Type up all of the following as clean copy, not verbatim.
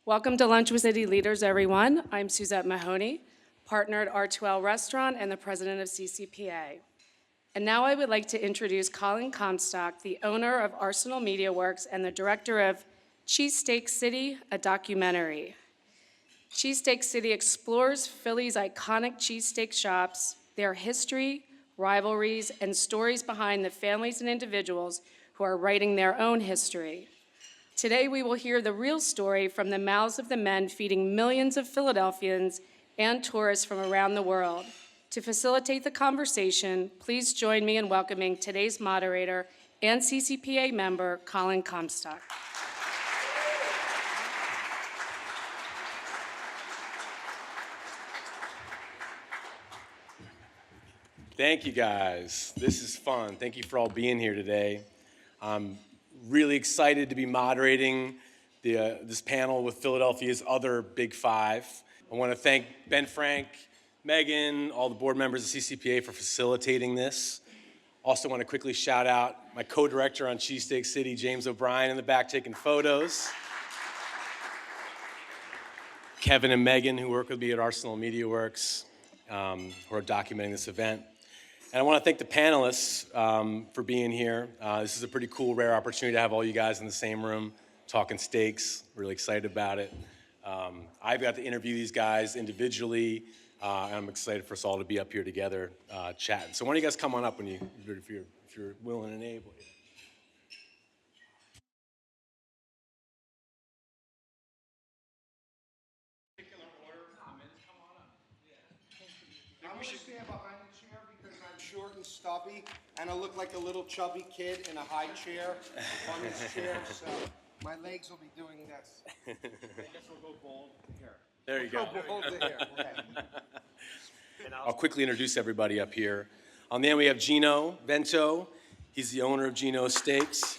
Welcome to Lunch with City Leaders, everyone. I'm Suzette Mahoney, partner at R2L Restaurant and the president of CCPA. And now I would like to introduce Colin Comstock, the owner of Arsenal Media Works and the director of Cheesesteak City, a documentary. Cheesesteak City explores Philly's iconic cheesesteak shops, their history, rivalries, and stories behind the families and individuals who are writing their own history. Today, we will hear the real story from the mouths of the men feeding millions of Philadelphians and tourists from around the world. To facilitate the conversation, please join me in welcoming today's moderator and CCPA member, Colin Comstock. Thank you, guys. This is fun. Thank you for all being here today. I'm really excited to be moderating this panel with Philadelphia's other Big Five. I want to thank Ben Frank, Megan, all the board members of CCPA for facilitating this. Also want to quickly shout out my co-director on Cheesesteak City, James O'Brien, in the back taking photos. Kevin and Megan, who work with me at Arsenal Media Works, who are documenting this event. And I want to thank the panelists for being here. This is a pretty cool, rare opportunity to have all you guys in the same room talking steaks. Really excited about it. I've got to interview these guys individually, and I'm excited for us all to be up here together chatting. So why don't you guys come on up if you're willing and able. I'm going to stand behind the chair because I'm short and stubby, and I look like a little chubby kid in a high chair on this chair, so my legs will be doing this. I guess we'll go bald here. There you go. Go bald here. Okay. I'll quickly introduce everybody up here. On the end, we have Geno Vento. He's the owner of Geno Steaks.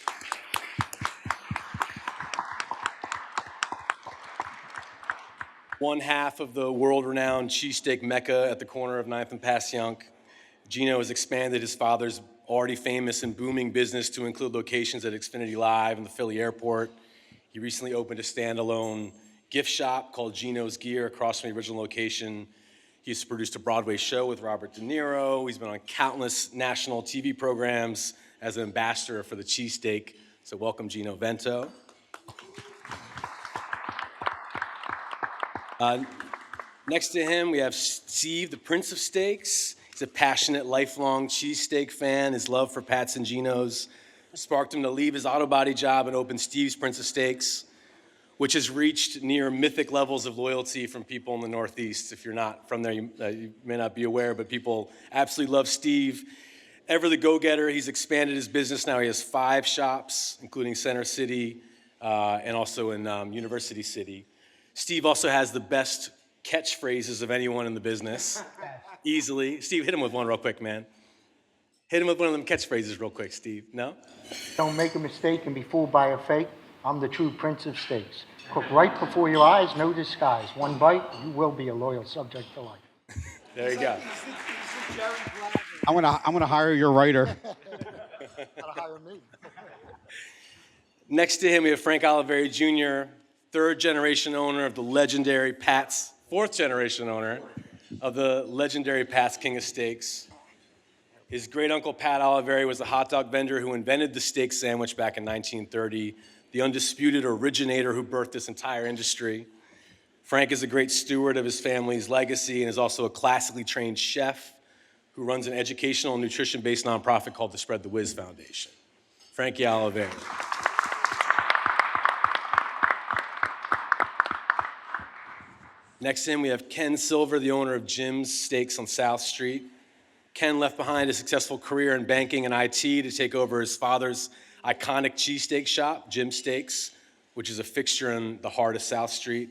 One half of the world-renowned cheesesteak mecca at the corner of 9th and Passyunk. Geno has expanded his father's already famous and booming business to include locations at Xfinity Live and the Philly airport. He recently opened a standalone gift shop called Geno's Gear across from the original location. He's produced a Broadway show with Robert De Niro. He's been on countless national TV programs as an ambassador for the cheesesteak. So welcome, Geno Vento. Next to him, we have Steve, the Prince of Steaks. He's a passionate, lifelong cheesesteak fan. His love for Pat's and Geno's sparked him to leave his auto body job and open Steve's Prince of Steaks, which has reached near mythic levels of loyalty from people in the Northeast. If you're not from there, you may not be aware, but people absolutely love Steve. Ever the go-getter, he's expanded his business. Now he has 5 shops, including Center City and also in University City. Steve also has the best catchphrases of anyone in the business, easily. Steve, hit him with one real quick, man. Hit him with one of them catchphrases real quick, Steve. No? Don't make a mistake and be fooled by a fake. I'm the true Prince of Steaks. Cook right before your eyes, no disguise. One bite, you will be a loyal subject for life. There you go. I'm gonna hire your writer. Gotta hire me. Next to him, we have Frank Olivieri Jr., third-generation owner of the legendary Pat's, fourth-generation owner of the legendary Pat's King of Steaks. His great-uncle Pat Olivieri was a hot dog vendor who invented the steak sandwich back in 1930, the undisputed originator who birthed this entire industry. Frank is a great steward of his family's legacy and is also a classically trained chef who runs an educational and nutrition-based nonprofit called the Spread the Whiz Foundation. Frankie Olivieri. Next to him, we have Ken Silver, the owner of Jim's Steaks on South Street. Ken left behind a successful career in banking and IT to take over his father's iconic cheesesteak shop, Jim's Steaks, which is a fixture in the heart of South Street.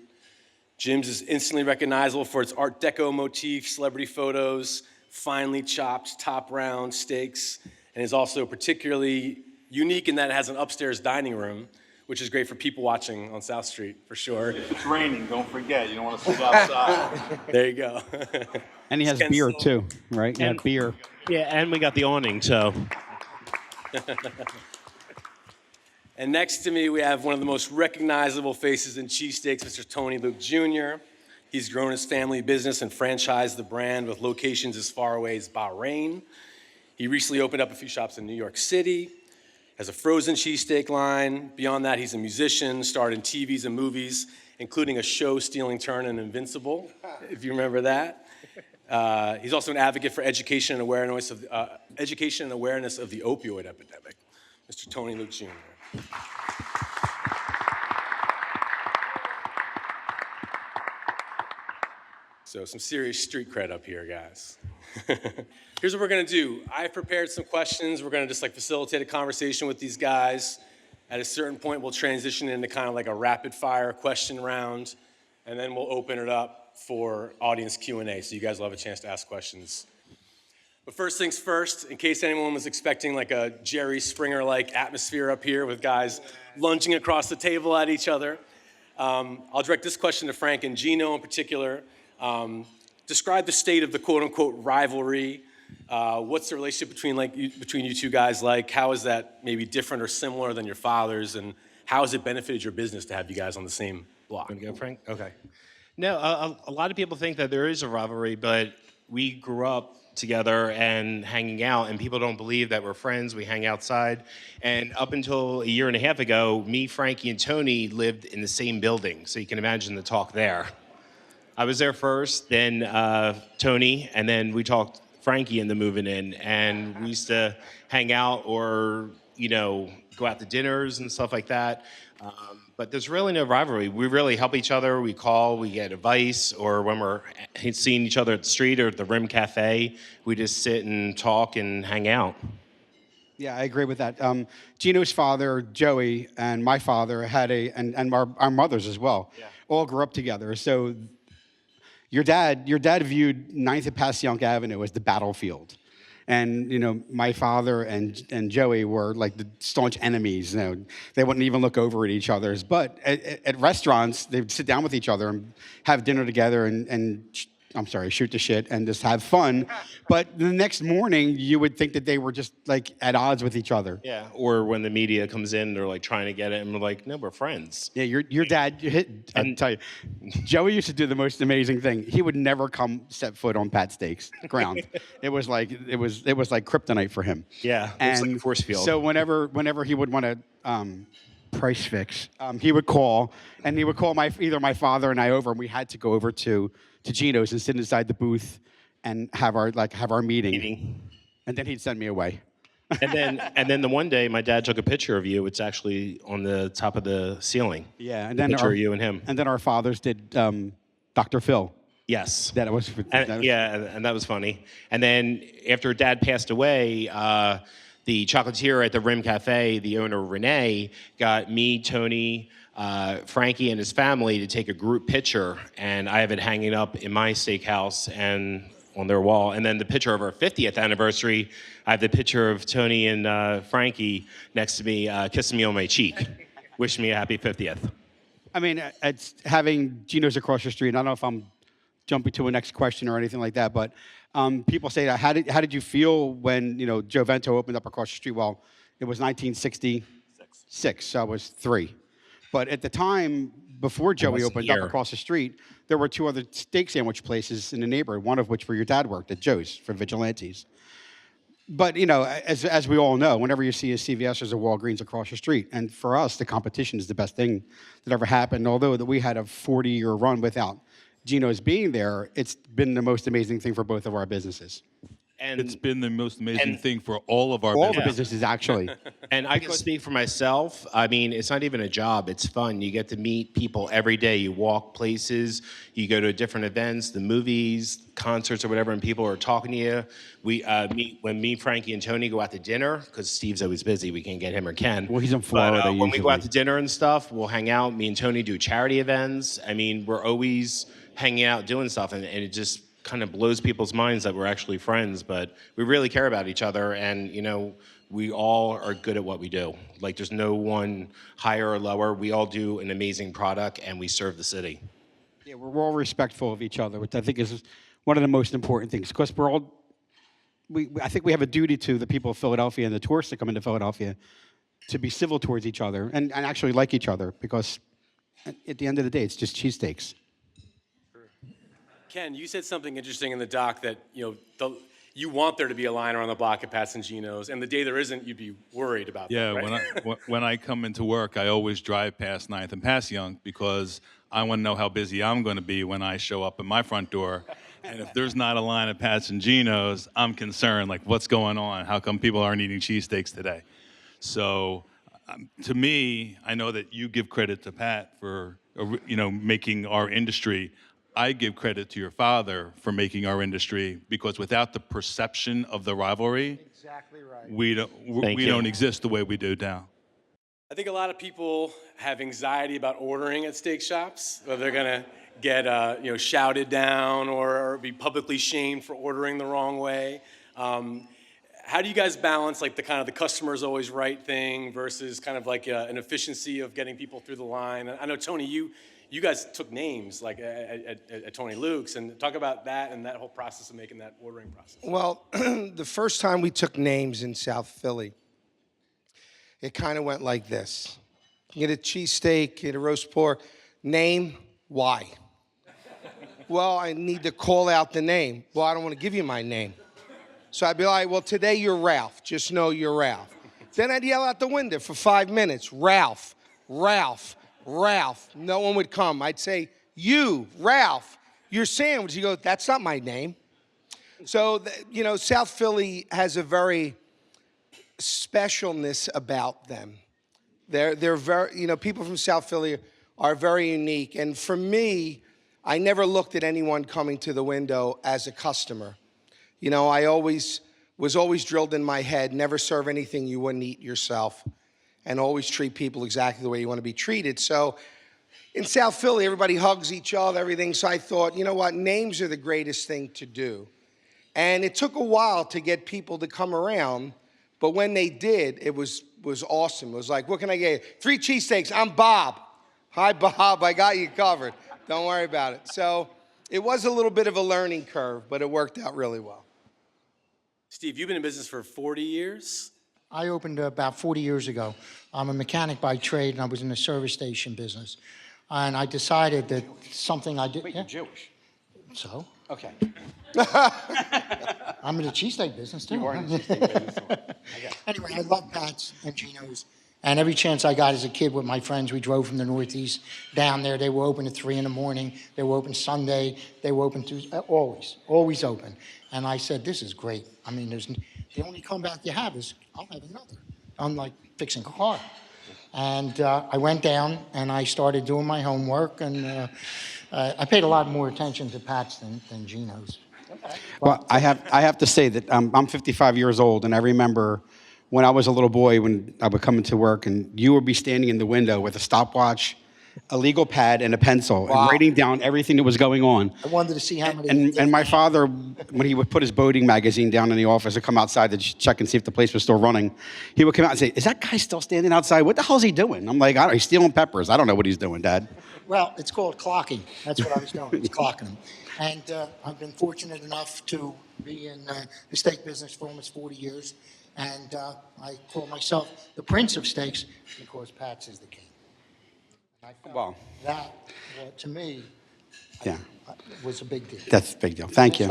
Jim's is instantly recognizable for its Art Deco motif, celebrity photos, finely chopped, top-round steaks, and is also particularly unique in that it has an upstairs dining room, which is great for people watching on South Street, for sure. It's raining, don't forget. You don't want to sit outside. There you go. And he has Ken beer, Silver. too, right? He had beer. Yeah, and we got the awning, so. And next to me, we have one of the most recognizable faces in cheesesteaks, Mr. Tony Luke Jr. He's grown his family business and franchised the brand with locations as far away as Bahrain. He recently opened up a few shops in New York City, has a frozen cheesesteak line. Beyond that, he's a musician, starred in TVs and movies, including a show-stealing turn in Invincible, if you remember that. He's also an advocate for education and awareness of the opioid epidemic. Mr. Tony Luke Jr. So some serious street cred up here, guys. Here's what we're gonna do. I've prepared some questions. We're gonna just facilitate a conversation with these guys. At a certain point, we'll transition into kind of like a rapid fire question round, and then we'll open it up for audience Q&A, so you guys will have a chance to ask questions. But first things first, in case anyone was expecting like a Jerry Springer-like atmosphere up here with guys lunging across the table at each other, I'll direct this question to Frank and Geno in particular. Describe the state of the quote-unquote rivalry. What's the relationship between you two guys like? How is that maybe different or similar than your father's? And how has it benefited your business to have you guys on the same block? Want to go, Frank? Okay. No, a lot of people think that there is a rivalry, but we grew up together and hanging out, and people don't believe that we're friends. We hang outside. And up until a year and a half ago, me, Frankie, and Tony lived in the same building. So you can imagine the talk there. I was there first, then Tony, and then we talked Frankie into moving in, and we used to hang out or, go out to dinners and stuff like that. But there's really no rivalry. We really help each other. We call, we get advice, or when we're seeing each other at the street or at the Rim Cafe, we just sit and talk and hang out. Yeah, I agree with that. Geno's father, Joey, and my father had and our mothers as well, all grew up together. So your dad viewed 9th and Passyunk Avenue as the battlefield. And, my father and Joey were like the staunch enemies. They wouldn't even look over at each other's. But at restaurants, they'd sit down with each other and have dinner together and shoot the shit and just have fun. But the next morning, you would think that they were just like at odds with each other. Yeah, or when the media comes in, they're like trying to get it, and we're like, no, we're friends. Yeah, your dad, I'll tell you, Joey used to do the most amazing thing. He would never set foot on Pat Steaks ground. It was like kryptonite for him. Yeah, it was like a force field. So whenever he would want to price fix, he would call, and he would call either my father and I over, and we had to go over to Geno's and sit inside the booth and have our meeting. And then he'd send me away. and then the one day my dad took a picture of you. It's actually on the top of the ceiling. Yeah, and then picture of you and him. And then our fathers did Dr. Phil. Yes. And that was funny. And then after Dad passed away, the chocolatier at the Rim Cafe, the owner Renee, got me, Tony, Frankie, and his family to take a group picture, and I have it hanging up in my steakhouse and on their wall. And then the picture of our 50th anniversary, I have the picture of Tony and Frankie next to me, kissing me on my cheek, wishing me a happy 50th. I mean, it's having Geno's across the street. I don't know if I'm jumping to a next question or anything like that, but people say, how did you feel when Geno Vento opened up across the street? Well, it was 1966, so I was 3. But at the time, before Joey opened up across the street, there were 2 other steak sandwich places in the neighborhood, one of which where your dad worked, at Joe's for Vigilantes. But, as we all know, whenever you see a CVS, there's a Walgreens across the street. And for us, the competition is the best thing that ever happened. Although that we had a 40-year run without Geno's being there, it's been the most amazing thing for both of our businesses. And it's been the most amazing thing for all of our the businesses, actually. And I can speak for myself. I mean, it's not even a job. It's fun. You get to meet people every day. You walk places. You go to different events, the movies, concerts, or whatever, and people are talking to you. We when me, Frankie, and Tony go out to dinner, because Steve's always busy. We can't get him or Ken. Well, he's in Florida But when we go out to dinner and stuff, we'll hang out. Me and Tony do charity events. I mean, we're always hanging out doing stuff, and it just kind of blows people's minds that we're actually friends, but we really care about each other, and we all are good at what we do. Like, there's no one higher or lower. We all do an amazing product, and we serve the city. Yeah, we're all respectful of each other, which I think is one of the most important things, because I think we have a duty to the people of Philadelphia and the tourists that come into Philadelphia to be civil towards each other and actually like each other, because at the end of the day, it's just cheesesteaks. Ken, you said something interesting in the doc that, you want there to be a line around the block at Pat's and Geno's, and the day there isn't, you'd be worried about Yeah, that, right? when I come into work, I always drive past 9th and Passyunk because I want to know how busy I'm going to be when I show up at my front door. And if there's not a line at Pat's and Geno's, I'm concerned, like, what's going on? How come people aren't eating cheesesteaks today? So to me, I know that you give credit to Pat for, making our industry. I give credit to your father for making our industry, because without the perception of the rivalry, Exactly right. we don't exist the way we do now. I think a lot of people have anxiety about ordering at steak shops, whether they're gonna get shouted down or be publicly shamed for ordering the wrong way. How do you guys balance like the customer's always right thing versus kind of like an efficiency of getting people through the line? I know, Tony, you guys took names like at Tony Luke's, and talk about that and that whole process of making that ordering process. Well, the first time we took names in South Philly, it kind of went like this. You get a cheesesteak, get a roast pork. Name, why? Well, I need to call out the name. Well, I don't want to give you my name. So I'd be like, well, today you're Ralph. Just know you're Ralph. Then I'd yell out the window for 5 minutes, Ralph, Ralph, Ralph. No one would come. I'd say, you, Ralph, your sandwich. You go, that's not my name. So, South Philly has a very specialness about them. They're very, people from South Philly are very unique. And for me, I never looked at anyone coming to the window as a customer. I was always drilled in my head, never serve anything you wouldn't eat yourself, and always treat people exactly the way you want to be treated. So in South Philly, everybody hugs each other, everything. So I thought, you know what, names are the greatest thing to do. And it took a while to get people to come around, but when they did, it was awesome. It was like, what can I get you? 3 cheesesteaks, I'm Bob. Hi, Bob, I got you covered. Don't worry about it. So it was a little bit of a learning curve, but it worked out really well. Steve, you've been in business for 40 years? I opened about 40 years ago. I'm a mechanic by trade, and I was in the service station business. And I decided that something I did... Wait, you're Jewish. So? Okay. I'm in the cheesesteak business, too. You are in the cheesesteak business. Anyway, I love Pat's and Geno's. And every chance I got as a kid with my friends, we drove from the Northeast down there. They were open at 3 in the morning. They were open Sunday. They were open Tuesday. Always open. And I said, this is great. I mean, the only comeback you have is, I'll have another. I'm like fixing a car. And I went down and I started doing my homework, and I paid a lot more attention to Pat's than Geno's. Okay. Well, I have to say that I'm 55 years old, and I remember when I was a little boy, when I would come into work, and you would be standing in the window with a stopwatch, a legal pad, and a pencil, and writing down everything that was going on. I wanted to see how many... And my father, when he would put his boating magazine down in the office and come outside to check and see if the place was still running, he would come out and say, is that guy still standing outside? What the hell is he doing? I'm like, he's stealing peppers. I don't know what he's doing, Dad. Well, it's called clocking. That's what I was doing. It's clocking them. And I've been fortunate enough to be in the steak business for almost 40 years. And I call myself the Prince of Steaks because Pat's is the king. And I felt that, to me, was a big deal. That's a big deal. Thank you.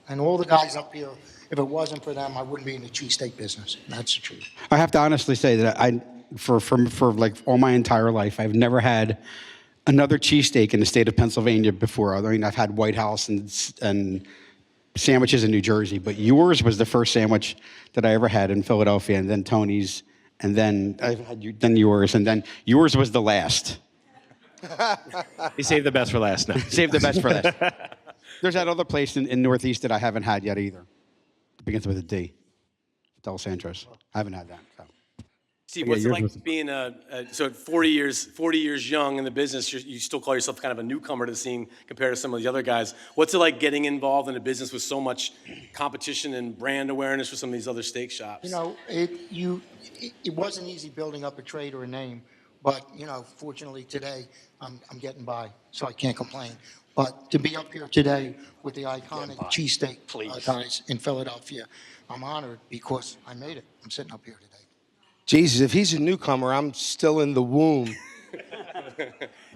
And all the guys up here, if it wasn't for them, I wouldn't be in the cheesesteak business. That's the truth. I have to honestly say that for like all my entire life, I've never had another cheesesteak in the state of Pennsylvania before. I mean, I've had White House and sandwiches in New Jersey, but yours was the first sandwich that I ever had in Philadelphia, and then Tony's, and then yours, and then yours was the last. He saved the best for last now. Saved the best for last. There's that other place in Northeast that I haven't had yet either. It begins with a D. Del Santos. I haven't had that. So. Steve, what's it like being so 40 years young in the business? You still call yourself kind of a newcomer to the scene compared to some of the other guys. What's it like getting involved in a business with so much competition and brand awareness for some of these other steak shops? You know, it wasn't easy building up a trade or a name, but fortunately today I'm getting by, so I can't complain. But to be up here today with the iconic cheesesteak guys in Philadelphia, I'm honored because I made it. I'm sitting up here today. Jesus, if he's a newcomer, I'm still in the womb.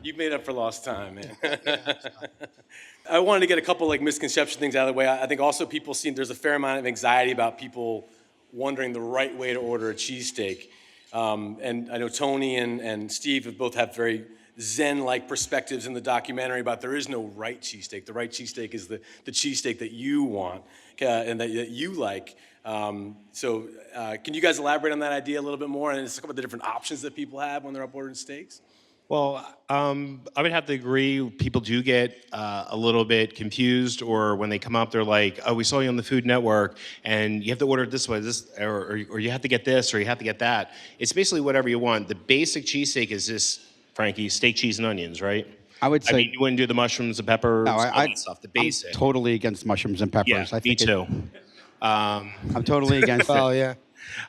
You've made up for lost time, man. I wanted to get a couple like misconception things out of the way. I think also people see there's a fair amount of anxiety about people wondering the right way to order a cheesesteak. And I know Tony and Steve have both have very Zen-like perspectives in the documentary about there is no right cheesesteak. The right cheesesteak is the cheesesteak that you want and that you like. So can you guys elaborate on that idea a little bit more and just talk about the different options that people have when they're up ordering steaks? Well, I would have to agree. People do get a little bit confused, or when they come up, they're like, "Oh, we saw you on the Food Network, and you have to order it this way, or you have to get this, or you have to get that." It's basically whatever you want. The basic cheesesteak is just, Frankie, steak, cheese, and onions, right? I would say. I mean, you wouldn't do the mushrooms, the peppers, all that stuff. The basic. I'm totally against mushrooms and peppers. Yeah, I me think too. I'm totally against it. Oh, yeah.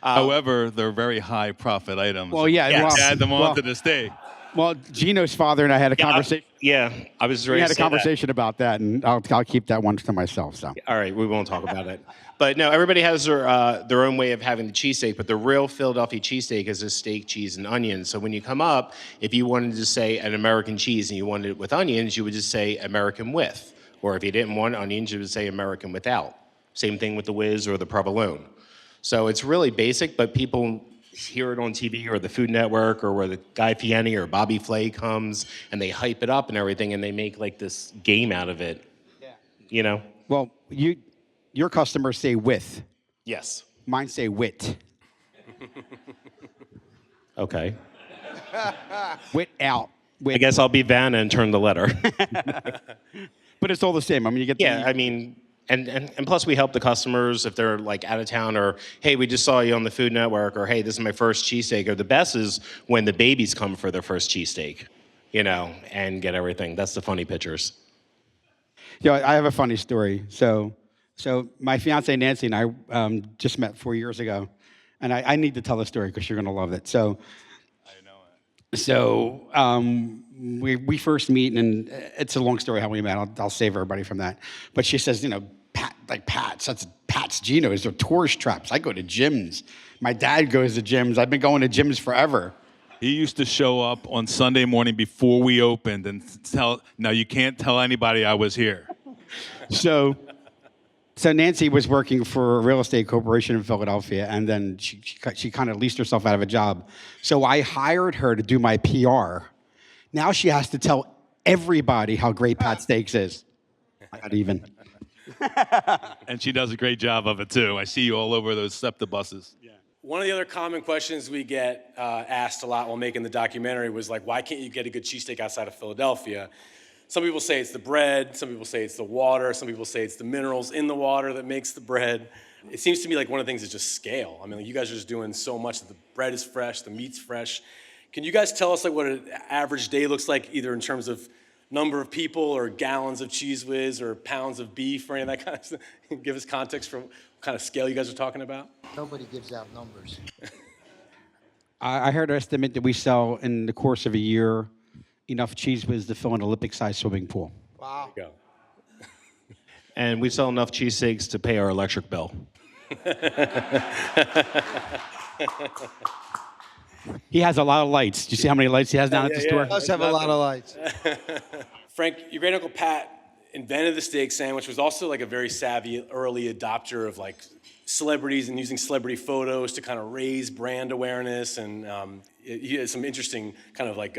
However, they're very high profit items. Well, yeah, You well, add them well- onto the steak. Well, Geno's father and I had a conversation. I was ready We had to a say that. conversation about that, and I'll keep that one to myself. So. All right, we won't talk about it. But no, everybody has their own way of having the cheesesteak, but the real Philadelphia cheesesteak is a steak, cheese, and onions. So when you come up, if you wanted to say an American cheese and you wanted it with onions, you would just say American with. Or if you didn't want onions, you would say American without. Same thing with the whiz or the provolone. So it's really basic, but people hear it on TV or the Food Network or where the Guy Fieri or Bobby Flay comes and they hype it up and everything and they make like this game out of it. Yeah. You know? Well, your customers say with. Yes. Mine say wit. Okay. Wit out. Wit. I guess I'll be Vanna and turn the letter. But it's all the same. I mean, you get. Yeah, I mean, and plus we help the customers if they're like out of town or, hey, we just saw you on the Food Network, or hey, this is my first cheesesteak. Or the best is when the babies come for their first cheesesteak, you know, and get everything. That's the funny pictures. Yeah, I have a funny story. So my fiance Nancy and I just met 4 years ago, and I need to tell the story because you're gonna love it. So we first meet, and it's a long story how we met. I'll save everybody from that. But she says, you know, Pat's Geno's, they're tourist traps. I go to gyms. My dad goes to gyms. I've been going to gyms forever. He used to show up on Sunday morning before we opened and tell, now you can't tell anybody I was here. So Nancy was working for a real estate corporation in Philadelphia, and then she kind of leased herself out of a job. So I hired her to do my PR. Now she has to tell everybody how great Pat Steaks is. Not even. And she does a great job of it, too. I see you all over those SEPTA buses. Yeah. One of the other common questions we get asked a lot while making the documentary was like, why can't you get a good cheesesteak outside of Philadelphia? Some people say it's the bread, some people say it's the water, some people say it's the minerals in the water that makes the bread. It seems to me like one of the things is just scale. I mean, like you guys are just doing so much that the bread is fresh, the meat's fresh. Can you guys tell us like what an average day looks like, either in terms of number of people or gallons of Cheese Whiz or pounds of beef or any of that kind of stuff? Give us context for what kind of scale you guys are talking about. Nobody gives out numbers. I heard an estimate that we sell in the course of a year enough Cheese Whiz to fill an Olympic-sized swimming pool. Wow. Go. And we sell enough cheesesteaks to pay our electric bill. He has a lot of lights. Do you see how many lights he has down at the store? Does have a lot of lights. Frank, your great uncle Pat invented the steak sandwich, was also like a very savvy early adopter of like celebrities and using celebrity photos to kind of raise brand awareness. And he has some interesting kind of like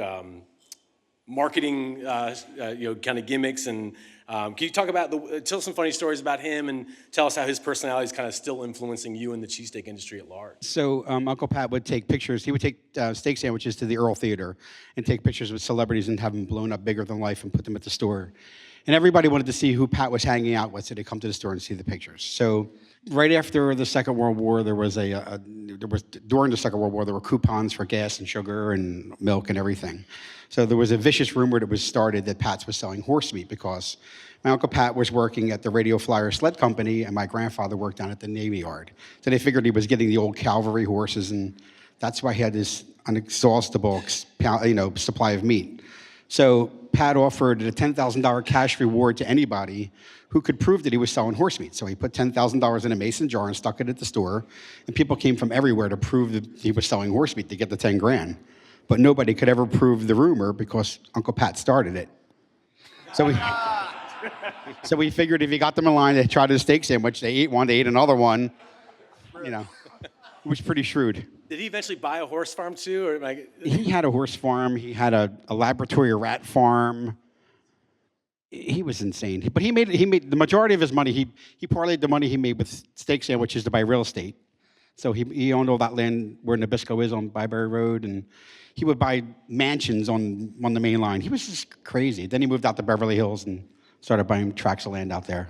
marketing, kind of gimmicks. And can you talk about, tell us some funny stories about him and tell us how his personality is kind of still influencing you in the cheesesteak industry at large? So Uncle Pat would take pictures. He would take steak sandwiches to the Earl Theater and take pictures with celebrities and have them blown up bigger than life and put them at the store. And everybody wanted to see who Pat was hanging out with, so they come to the store and see the pictures. So right after the Second World War, during the Second World War, there were coupons for gas and sugar and milk and everything. So there was a vicious rumor that was started that Pat's was selling horse meat because my Uncle Pat was working at the Radio Flyer Sled Company and my grandfather worked down at the Navy Yard. So they figured he was getting the old cavalry horses, and that's why he had this inexhaustible supply of meat. So Pat offered a $10,000 cash reward to anybody who could prove that he was selling horse meat. So he put $10,000 in a mason jar and stuck it at the store, and people came from everywhere to prove that he was selling horse meat to get the 10 grand. But nobody could ever prove the rumor because Uncle Pat started it. So we figured if he got them in line, they tried a steak sandwich, they ate one, they ate another one. You know, it was pretty shrewd. Did he eventually buy a horse farm too, or like? He had a horse farm. He had a laboratory rat farm. He was insane. But he made the majority of his money. He parlayed the money he made with steak sandwiches to buy real estate. So he owned all that land where Nabisco is on Byberry Road, and he would buy mansions on the main line. He was just crazy. Then he moved out to Beverly Hills and started buying tracts of land out there.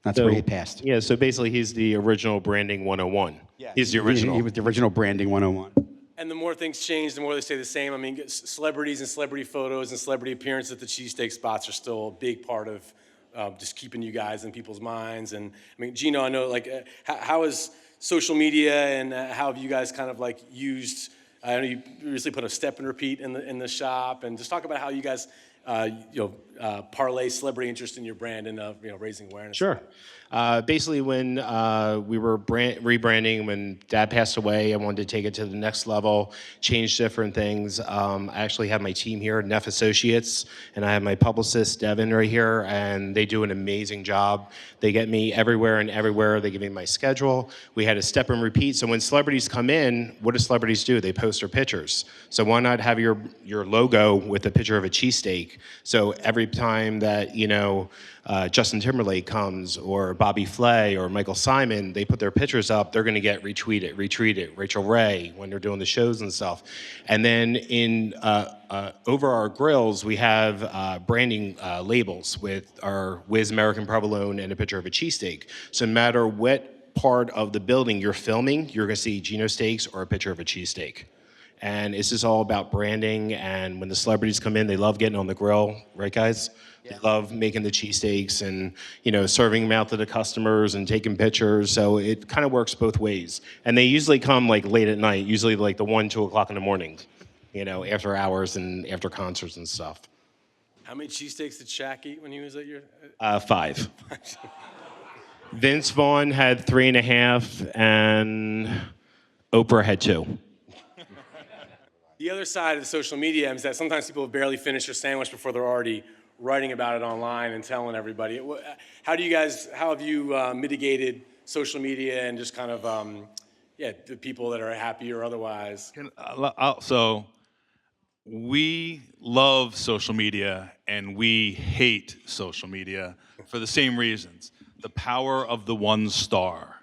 That's where he passed. Yeah, so basically he's the original branding 101. Yeah. He's the original. He was the original branding 101. And the more things change, the more they stay the same. I mean, celebrities and celebrity photos and celebrity appearances at the cheesesteak spots are still a big part of just keeping you guys in people's minds. And I mean, Geno, I know, like, how is social media and how have you guys kind of like used? I know you recently put a step and repeat in the shop, and just talk about how you guys parlay celebrity interest in your brand and raising awareness. Sure. Basically, when we were rebranding, when Dad passed away, I wanted to take it to the next level, change different things. I actually have my team here, Neff Associates, and I have my publicist, Devin, right here, and they do an amazing job. They get me everywhere and everywhere. They give me my schedule. We had a step and repeat. So when celebrities come in, what do celebrities do? They post their pictures. So why not have your logo with a picture of a cheesesteak? So every time that, Justin Timberlake comes, or Bobby Flay, or Michael Simon, they put their pictures up, they're gonna get retweeted. Rachel Ray, when they're doing the shows and stuff. And then over our grills, we have branding labels with our Whiz American Provolone and a picture of a cheesesteak. So no matter what part of the building you're filming, you're gonna see Geno Steaks or a picture of a cheesesteak. And it's just all about branding, and when the celebrities come in, they love getting on the grill, right guys? Yeah. They love making the cheesesteaks and, serving them out to the customers and taking pictures, so it kind of works both ways. And they usually come like late at night, usually like the 1, 2 o'clock in the morning, after hours and after concerts and stuff. How many cheesesteaks did Shaq eat when he was at your? 5. Vince Vaughn had 3.5, and Oprah had 2. The other side of the social media is that sometimes people barely finish their sandwich before they're already writing about it online and telling everybody. How have you mitigated social media and just kind of, the people that are happy or otherwise? So we love social media and we hate social media for the same reasons. The power of the 1 star.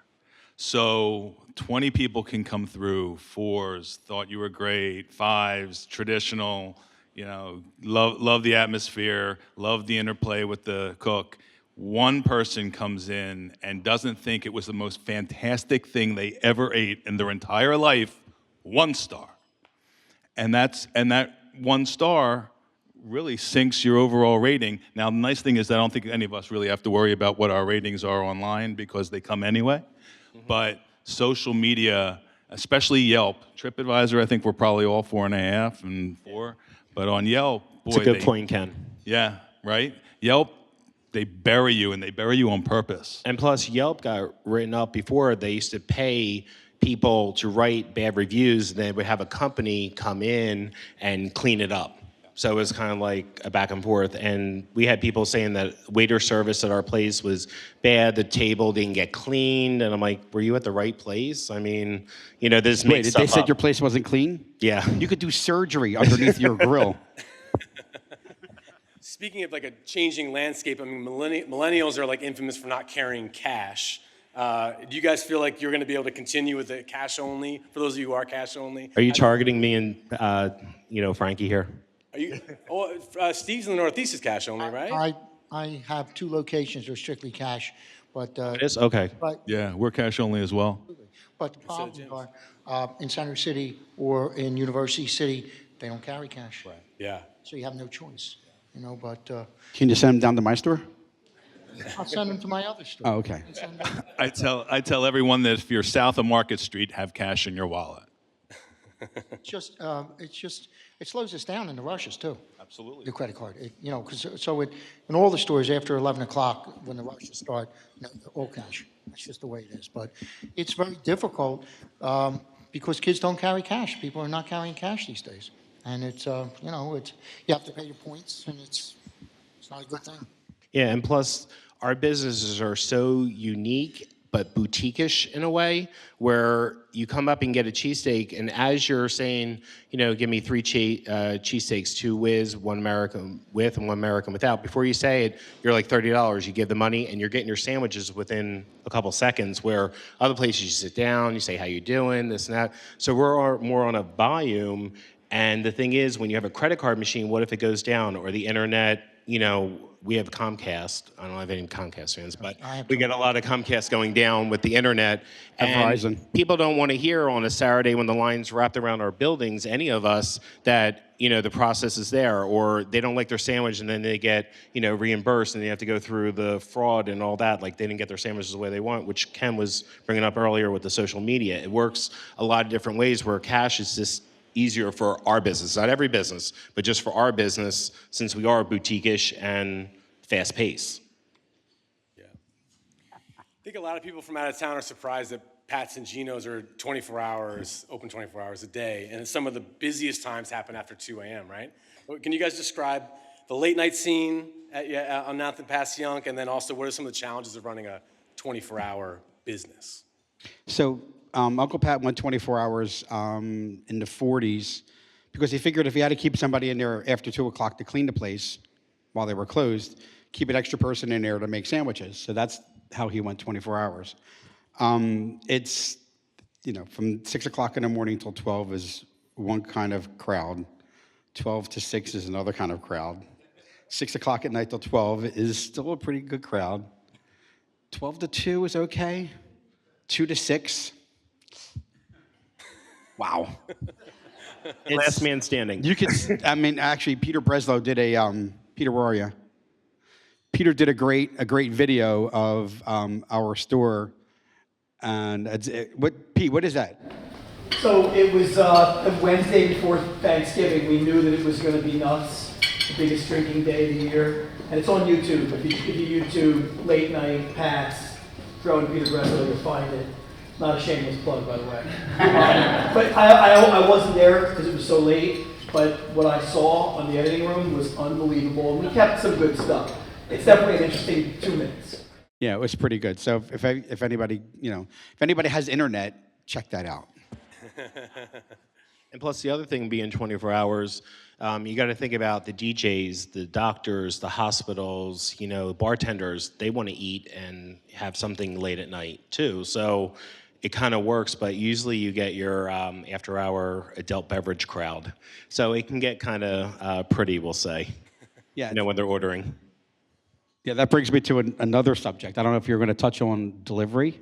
So 20 people can come through, 4s, thought you were great, 5s, traditional, love the atmosphere, love the interplay with the cook. 1 person comes in and doesn't think it was the most fantastic thing they ever ate in their entire life, 1 star. And that 1 star really sinks your overall rating. Now, the nice thing is that I don't think any of us really have to worry about what our ratings are online because they come anyway. Mm-hmm. But social media, especially Yelp, TripAdvisor, I think we're probably all 4.5 and 4. But on Yelp, boy, it's a good point, Ken. Yeah, right? Yelp, they bury you, and they bury you on purpose. And plus, Yelp got written up before. They used to pay people to write bad reviews, and they would have a company come in and clean it up. So it was kind of like a back and forth. And we had people saying that waiter service at our place was bad, the table didn't get cleaned. And I'm like, were you at the right place? I mean, this makes stuff they said up. your place wasn't clean? Yeah. You could do surgery underneath your grill. Speaking of like a changing landscape, I mean, millennials are like infamous for not carrying cash. Do you guys feel like you're going to be able to continue with the cash only, for those of you who are cash only? Are you targeting me and, Frankie here? Are you? Steve's in the Northeast is cash only, right? I have 2 locations that are strictly cash, but It is? Okay. Yeah, we're cash only as well. But the problems are in Center City or in University City, they don't carry cash. Right. Yeah. So you have no choice, But Can you send them down to my store? I'll send them to my other store. Oh, okay. I tell everyone that if you're south of Market Street, have cash in your wallet. It slows us down in the rushes too. Absolutely. The credit card, because in all the stores after 11 o'clock when the rushes start, all cash. That's just the way it is. But it's very difficult because kids don't carry cash. People are not carrying cash these days, and you have to pay your points, and it's not a good thing. Yeah, and plus, our businesses are so unique but boutique-ish in a way, where you come up and get a cheesesteak, and as you're saying, give me 3 cheesesteaks, 2 whiz, 1 American with, and 1 American without. Before you say it, you're like $30. You give the money, and you're getting your sandwiches within a couple seconds, where other places you sit down, you say, how you doing, this and that. So we're more on a volume, and the thing is, when you have a credit card machine, what if it goes down, or the internet, we have Comcast. I don't have any Comcast fans, but we get a lot of Comcast going down with the internet. And Verizon. people don't want to hear on a Saturday when the line's wrapped around our buildings, any of us, that, the process is there, or they don't like their sandwich and then they get, reimbursed and they have to go through the fraud and all that. Like they didn't get their sandwiches the way they want, which Ken was bringing up earlier with the social media. It works a lot of different ways where cash is just easier for our business, not every business, but just for our business, since we are boutique-ish and fast-paced. Yeah. I think a lot of people from out of town are surprised that Pat's and Geno's are 24 hours, open 24 hours a day, and some of the busiest times happen after 2 a.m., right? Can you guys describe the late night scene on 9th and Passyunk, and then also what are some of the challenges of running a 24-hour business? So Uncle Pat went 24 hours in the 40s because he figured if he had to keep somebody in there after 2 o'clock to clean the place while they were closed, keep an extra person in there to make sandwiches. So that's how he went 24 hours. It's, from 6 o'clock in the morning till 12 is one kind of crowd. 12 to 6 is another kind of crowd. 6 o'clock at night till 12 is still a pretty good crowd. 12 to 2 is okay. 2 to 6. Wow. Last man standing. You could, actually, Peter Breslow did Peter, where are you? Peter did a great video of our store, and Pete, what is that? So it was a Wednesday before Thanksgiving. We knew that it was going to be nuts, the biggest drinking day of the year, and it's on YouTube. If you YouTube late night Pats, throw in Peter Breslow, you'll find it. Not a shameless plug, by the way. But I wasn't there because it was so late. But what I saw on the editing room was unbelievable, and we kept some good stuff. It's definitely an interesting 2 minutes. Yeah, it was pretty good. So if anybody has internet, check that out. And plus, the other thing being 24 hours, you got to think about the DJs, the doctors, the hospitals, bartenders. They want to eat and have something late at night too. So it kind of works, but usually you get your after-hour adult beverage crowd. So it can get kind of pretty, we'll say. Yeah. When they're ordering. Yeah, that brings me to another subject. I don't know if you're going to touch on delivery.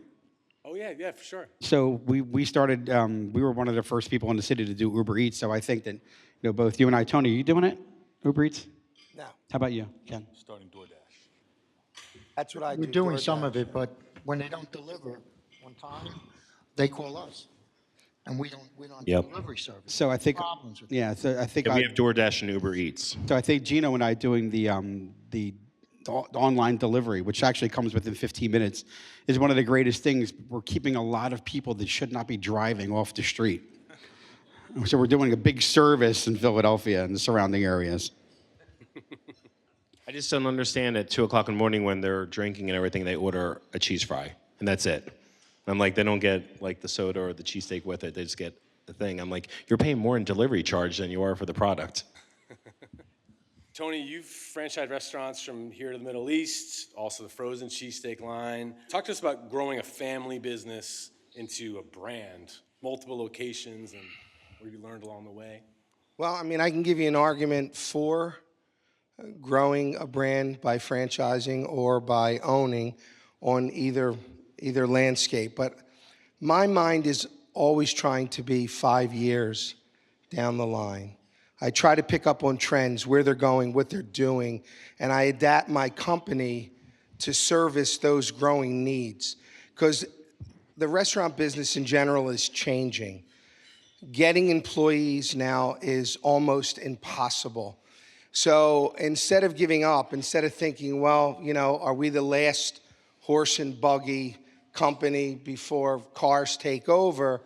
Oh, yeah, for sure. So we started, we were one of the first people in the city to do Uber Eats. So I think that, both you and I, Tony, are you doing it, Uber Eats? No, How about you, Ken? Starting DoorDash. that's what I do. We're doing some DoorDash. of it, but when they don't deliver on time, they call us, and we don't have Yep. delivery service. So I think, Problems with yeah, so I think Yeah, we have DoorDash and Uber Eats. So I think Geno and I doing the online delivery, which actually comes within 15 minutes, is one of the greatest things. We're keeping a lot of people that should not be driving off the street. So we're doing a big service in Philadelphia and the surrounding areas. I just don't understand at 2 o'clock in the morning when they're drinking and everything, they order a cheese fry, and that's it. I'm like, they don't get like the soda or the cheesesteak with it. They just get the thing. I'm like, you're paying more in delivery charge than you are for the product. Tony, you've franchised restaurants from here to the Middle East, also the frozen cheesesteak line. Talk to us about growing a family business into a brand, multiple locations, and what have you learned along the way? Well, I can give you an argument for growing a brand by franchising or by owning on either landscape. But my mind is always trying to be 5 years down the line. I try to pick up on trends, where they're going, what they're doing, and I adapt my company to service those growing needs. Because the restaurant business in general is changing. getting employees now is almost impossible. So instead of giving up, instead of thinking, well, are we the last horse and buggy company before cars take over,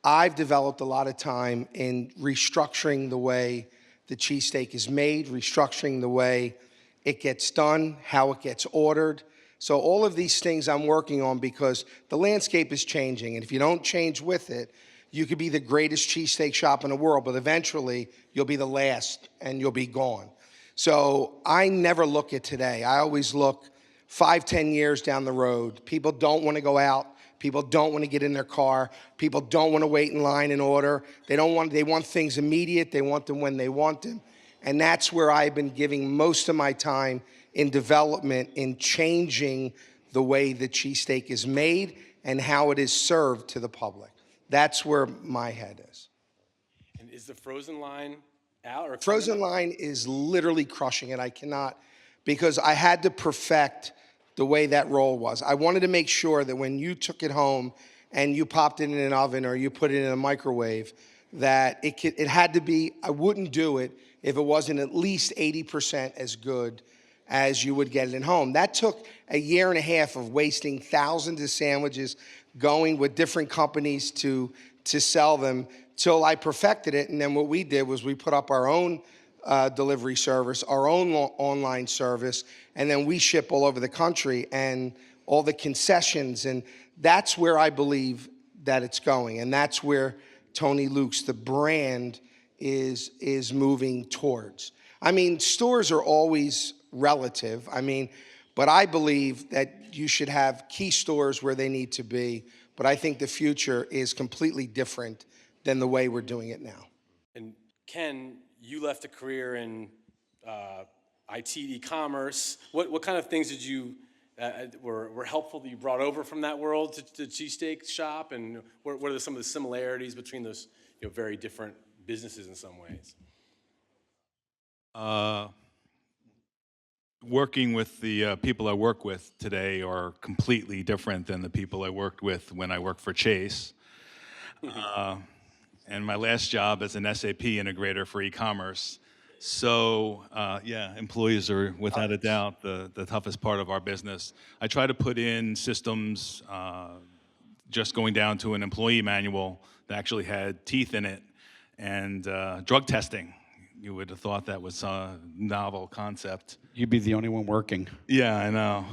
I've developed a lot of time in restructuring the way the cheesesteak is made, restructuring the way it gets done, how it gets ordered. So all of these things I'm working on because the landscape is changing, and if you don't change with it, you could be the greatest cheesesteak shop in the world, but eventually you'll be the last and you'll be gone. So I never look at today. I always look 5, 10 years down the road. People don't want to go out. People don't want to get in their car. People don't want to wait in line and order. They want things immediate. They want them when they want them. And that's where I've been giving most of my time in development, in changing the way the cheesesteak is made and how it is served to the public. That's where my head is. And is the frozen line out? Or Frozen line is literally crushing it. I cannot, because I had to perfect the way that roll was. I wanted to make sure that when you took it home and you popped it in an oven or you put it in a microwave, that it had to be, I wouldn't do it if it wasn't at least 80% as good as you would get it at home. That took a year and a half of wasting thousands of sandwiches, going with different companies to sell them, till I perfected it. And then what we did was we put up our own delivery service, our own online service, and then we ship all over the country and all the concessions. And that's where I believe that it's going. And that's where Tony Luke's, the brand, is moving towards. I mean, stores are always relative. But I believe that you should have key stores where they need to be. But I think the future is completely different than the way we're doing it now. And Ken, you left a career in IT, e-commerce. What kind of things did you were helpful that you brought over from that world to Cheesesteak Shop? And what are some of the similarities between those very different businesses in some ways? Working with the people I work with today are completely different than the people I worked with when I worked for Chase. And my last job as an SAP integrator for e-commerce. So employees are without a doubt the toughest part of our business. I try to put in systems just going down to an employee manual that actually had teeth in it, and drug testing. You would have thought that was a novel concept. You'd be the only one working. Yeah, I know.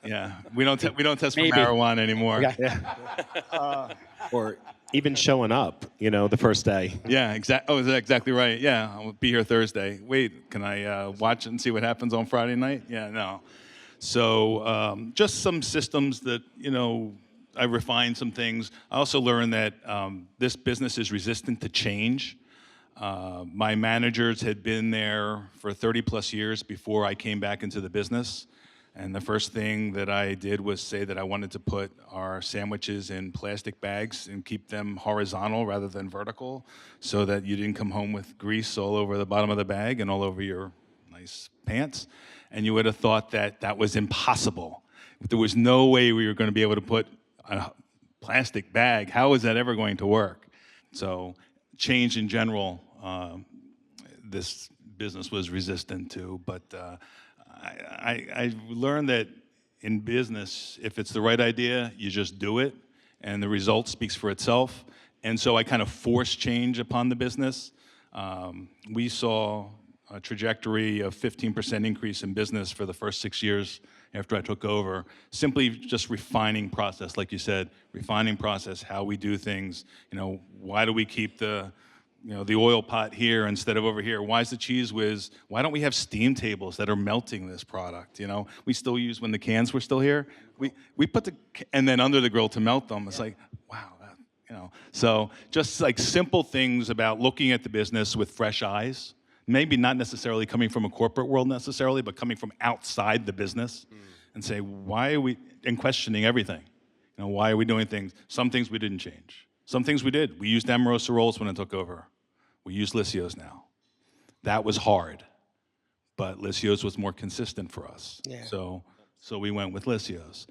Yeah, we don't test for Maybe. marijuana anymore. Yeah. Or even showing up, the first day. Yeah, exactly. Oh, is that exactly right? Yeah, I'll be here Thursday. Wait, can I watch it and see what happens on Friday night? Yeah, no. So just some systems that, I refined some things. I also learned that this business is resistant to change. My managers had been there for 30 plus years before I came back into the business. And the first thing that I did was say that I wanted to put our sandwiches in plastic bags and keep them horizontal rather than vertical, so that you didn't come home with grease all over the bottom of the bag and all over your nice pants. And you would have thought that that was impossible. There was no way we were going to be able to put a plastic bag. How is that ever going to work? So change in general, this business was resistant to, but I learned that in business, if it's the right idea, you just do it, and the result speaks for itself. And so I kind of forced change upon the business. We saw a trajectory of 15% increase in business for the first 6 years after I took over, simply just refining process, like you said, refining process, how we do things. Why do we keep the oil pot here instead of over here? Why is the Cheese Whiz? Why don't we have steam tables that are melting this product? We still use, when the cans were still here, we put and then under the grill to melt them. It's like, wow, So just like simple things about looking at the business with fresh eyes. Maybe not necessarily coming from a corporate world necessarily, but coming from outside the business and say, why are we, and questioning everything. Why are we doing things? Some things we didn't change. Some things we did. We used Amoroso rolls when I took over. We use Iliescu's now. That was hard, but Iliescu's was more consistent for us. Yeah. So we went with Iliescu's.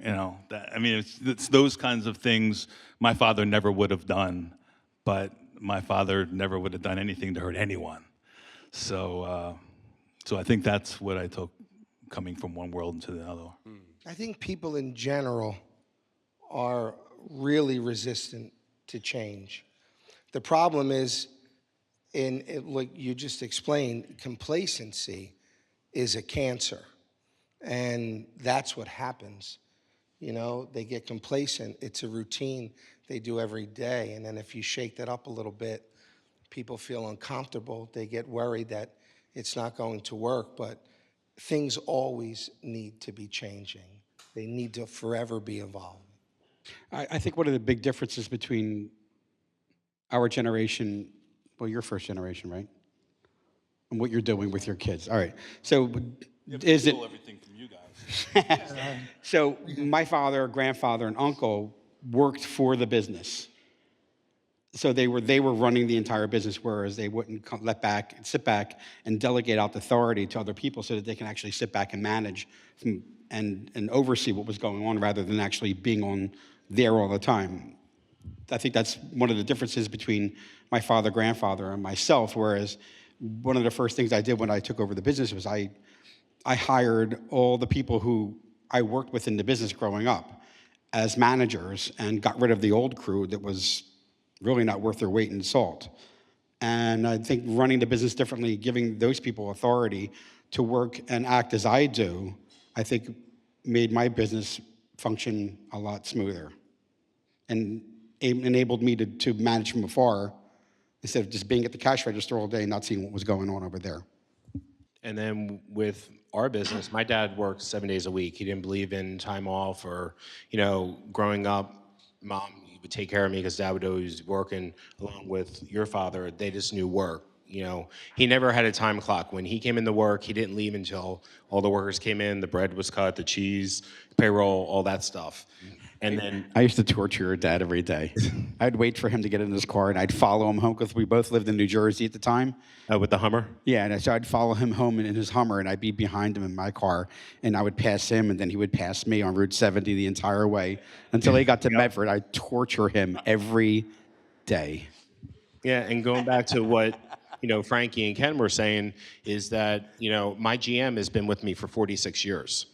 I mean, it's those kinds of things my father never would have done, but my father never would have done anything to hurt anyone. So I think that's what I took coming from one world into the other. I think people in general are really resistant to change. The problem is, like you just explained, complacency is a cancer. And that's what happens. They get complacent. It's a routine they do every day. And then if you shake that up a little bit, people feel uncomfortable. They get worried that it's not going to work. But things always need to be changing. They need to forever be evolving. I think one of the big differences between our generation, well, your first generation, right? And what you're doing with your kids. All right. So is it... everything from you guys. So my father, grandfather, and uncle worked for the business. So they were running the entire business, whereas they wouldn't sit back and delegate out the authority to other people so that they can actually sit back and manage and oversee what was going on rather than actually being on there all the time. I think that's one of the differences between my father, grandfather, and myself, whereas one of the first things I did when I took over the business was I hired all the people who I worked with in the business growing up as managers and got rid of the old crew that was really not worth their weight in salt. And I think running the business differently, giving those people authority to work and act as I do, I think made my business function a lot smoother and enabled me to manage from afar instead of just being at the cash register all day and not seeing what was going on over there. And then with our business, my dad worked 7 days a week. He didn't believe in time off or, growing up, mom would take care of me because dad would always be working along with your father. They just knew work. He never had a time clock. When he came into work, he didn't leave until all the workers came in, the bread was cut, the cheese, payroll, all that stuff. And then I used to torture your dad every day. I'd wait for him to get in his car, and I'd follow him home because we both lived in New Jersey at the time. with the Hummer. Yeah, and so I'd follow him home in his Hummer, and I'd be behind him in my car, and I would pass him, and then he would pass me on Route 70 the entire way until he got to Medford. I'd torture him every day. Yeah, and going back to what Frankie and Ken were saying is that my GM has been with me for 46 years.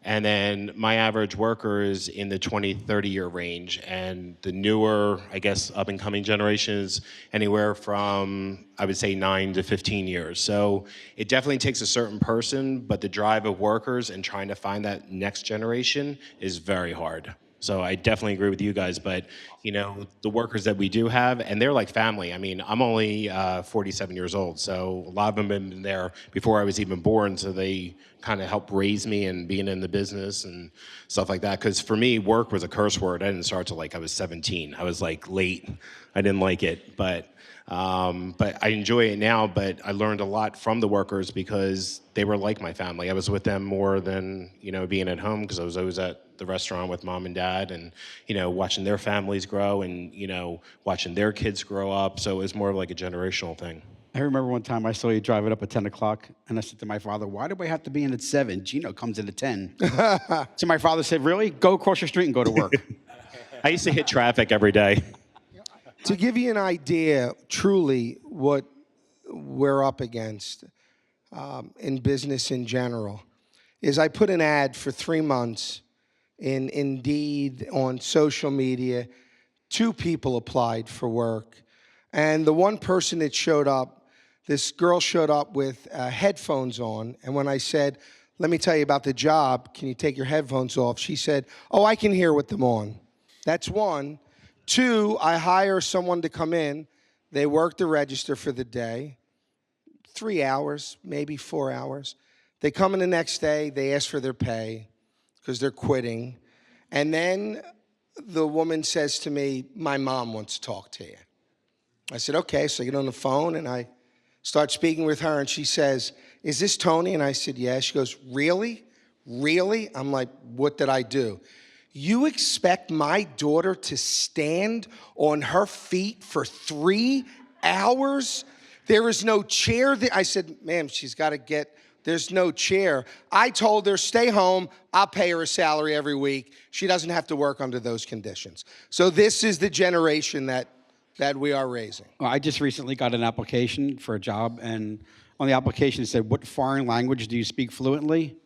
And then my average worker is in the 20, 30-year range. And the newer, I guess, up-and-coming generation is anywhere from, I would say, 9 to 15 years. So it definitely takes a certain person, but the drive of workers and trying to find that next generation is very hard. So I definitely agree with you guys, but the workers that we do have, and they're like family. I mean, I'm only 47 years old, so a lot of them have been there before I was even born, so they kind of helped raise me and being in the business and stuff like that. Because for me, work was a curse word. I didn't start till I was 17. I was late. I didn't like it, but I enjoy it now. But I learned a lot from the workers because they were like my family. I was with them more than being at home because I was always at the restaurant with mom and dad and watching their families grow and watching their kids grow up. So it was more of like a generational thing. I remember one time I saw you driving up at 10 o'clock, and I said to my father, why do we have to be in at 7? Geno comes in at 10. So my father said, really? Go across the street and go to work. I used to hit traffic every day. To give you an idea, truly, what we're up against in business in general, is I put an ad for 3 months in Indeed on social media. 2 people applied for work. And the one person that showed up, this girl showed up with headphones on. And when I said, let me tell you about the job, can you take your headphones off? She said, oh, I can hear with them on. That's 1. 2, I hire someone to come in. They work the register for the day, 3 hours, maybe 4 hours. They come in the next day, they ask for their pay because they're quitting. And then the woman says to me, my mom wants to talk to you. I said, okay. So I get on the phone and I start speaking with her and she says, is this Tony? And I said, yeah. She goes, really? Really? I'm like, what did I do? You expect my daughter to stand on her feet for 3 hours? There is no chair there. I said, ma'am, she's got to get There's no chair. I told her, stay home. I'll pay her a salary every week. She doesn't have to work under those conditions. So this is the generation that we are raising. Well, I just recently got an application for a job, and on the application it said, "What foreign language do you speak fluently?"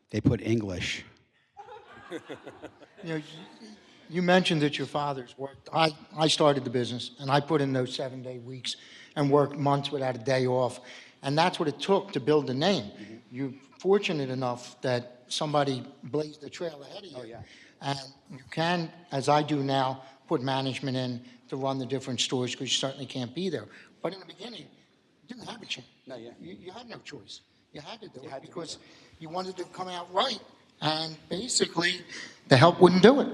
They put English. You know, you mentioned that your father's worked. I started the business, and I put in those 7-day weeks and worked months without a day off. And that's what it took to build the name. You're fortunate enough that somebody blazed the trail ahead of you. Oh, yeah. And you can, as I do now, put management in to run the different stores because you certainly can't be there. But in the beginning, you didn't have a chance. No, yeah. You had no choice. You had to do it because you wanted to come out right. And basically, the help wouldn't do it,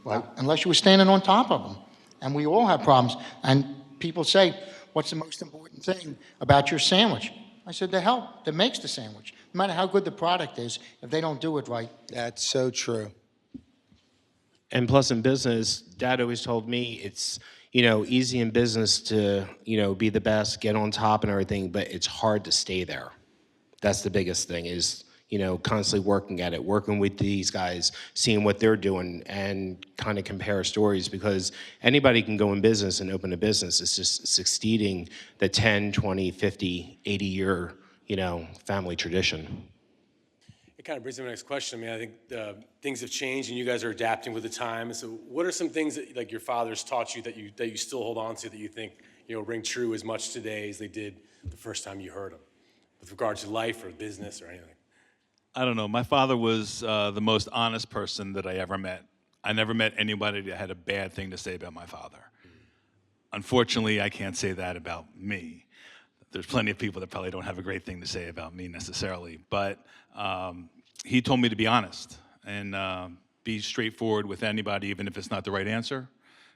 right? Unless you were standing on top of them. And we all have problems. And people say, what's the most important thing about your sandwich? I said, the help that makes the sandwich. No matter how good the product is, if they don't do it right. That's so true. And plus in business, Dad always told me it's, easy in business to, be the best, get on top and everything, but it's hard to stay there. That's the biggest thing is, constantly working at it, working with these guys, seeing what they're doing and kind of compare stories because anybody can go in business and open a business. It's just succeeding the 10, 20, 50, 80-year, family tradition. It kind of brings me to the next question. I mean, I think things have changed and you guys are adapting with the time. So what are some things that like your fathers taught you that you still hold on to that you think, ring true as much today as they did the first time you heard them with regards to life or business or anything? I don't know. My father was the most honest person that I ever met. I never met anybody that had a bad thing to say about my father. Unfortunately, I can't say that about me. There's plenty of people that probably don't have a great thing to say about me necessarily. But he told me to be honest and be straightforward with anybody, even if it's not the right answer.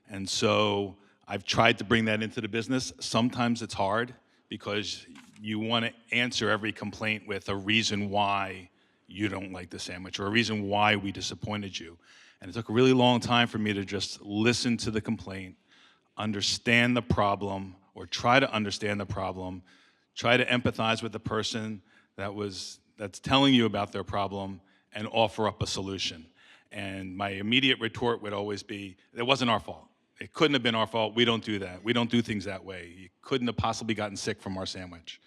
And so I've tried to bring that into the business. Sometimes it's hard because you want to answer every complaint with a reason why you don't like the sandwich or a reason why we disappointed you. And it took a really long time for me to just listen to the complaint, understand the problem, or try to understand the problem, try to empathize with the person that's telling you about their problem and offer up a solution. And my immediate retort would always be, it wasn't our fault. It couldn't have been our fault. We don't do that. We don't do things that way. You couldn't have possibly gotten sick from our sandwich.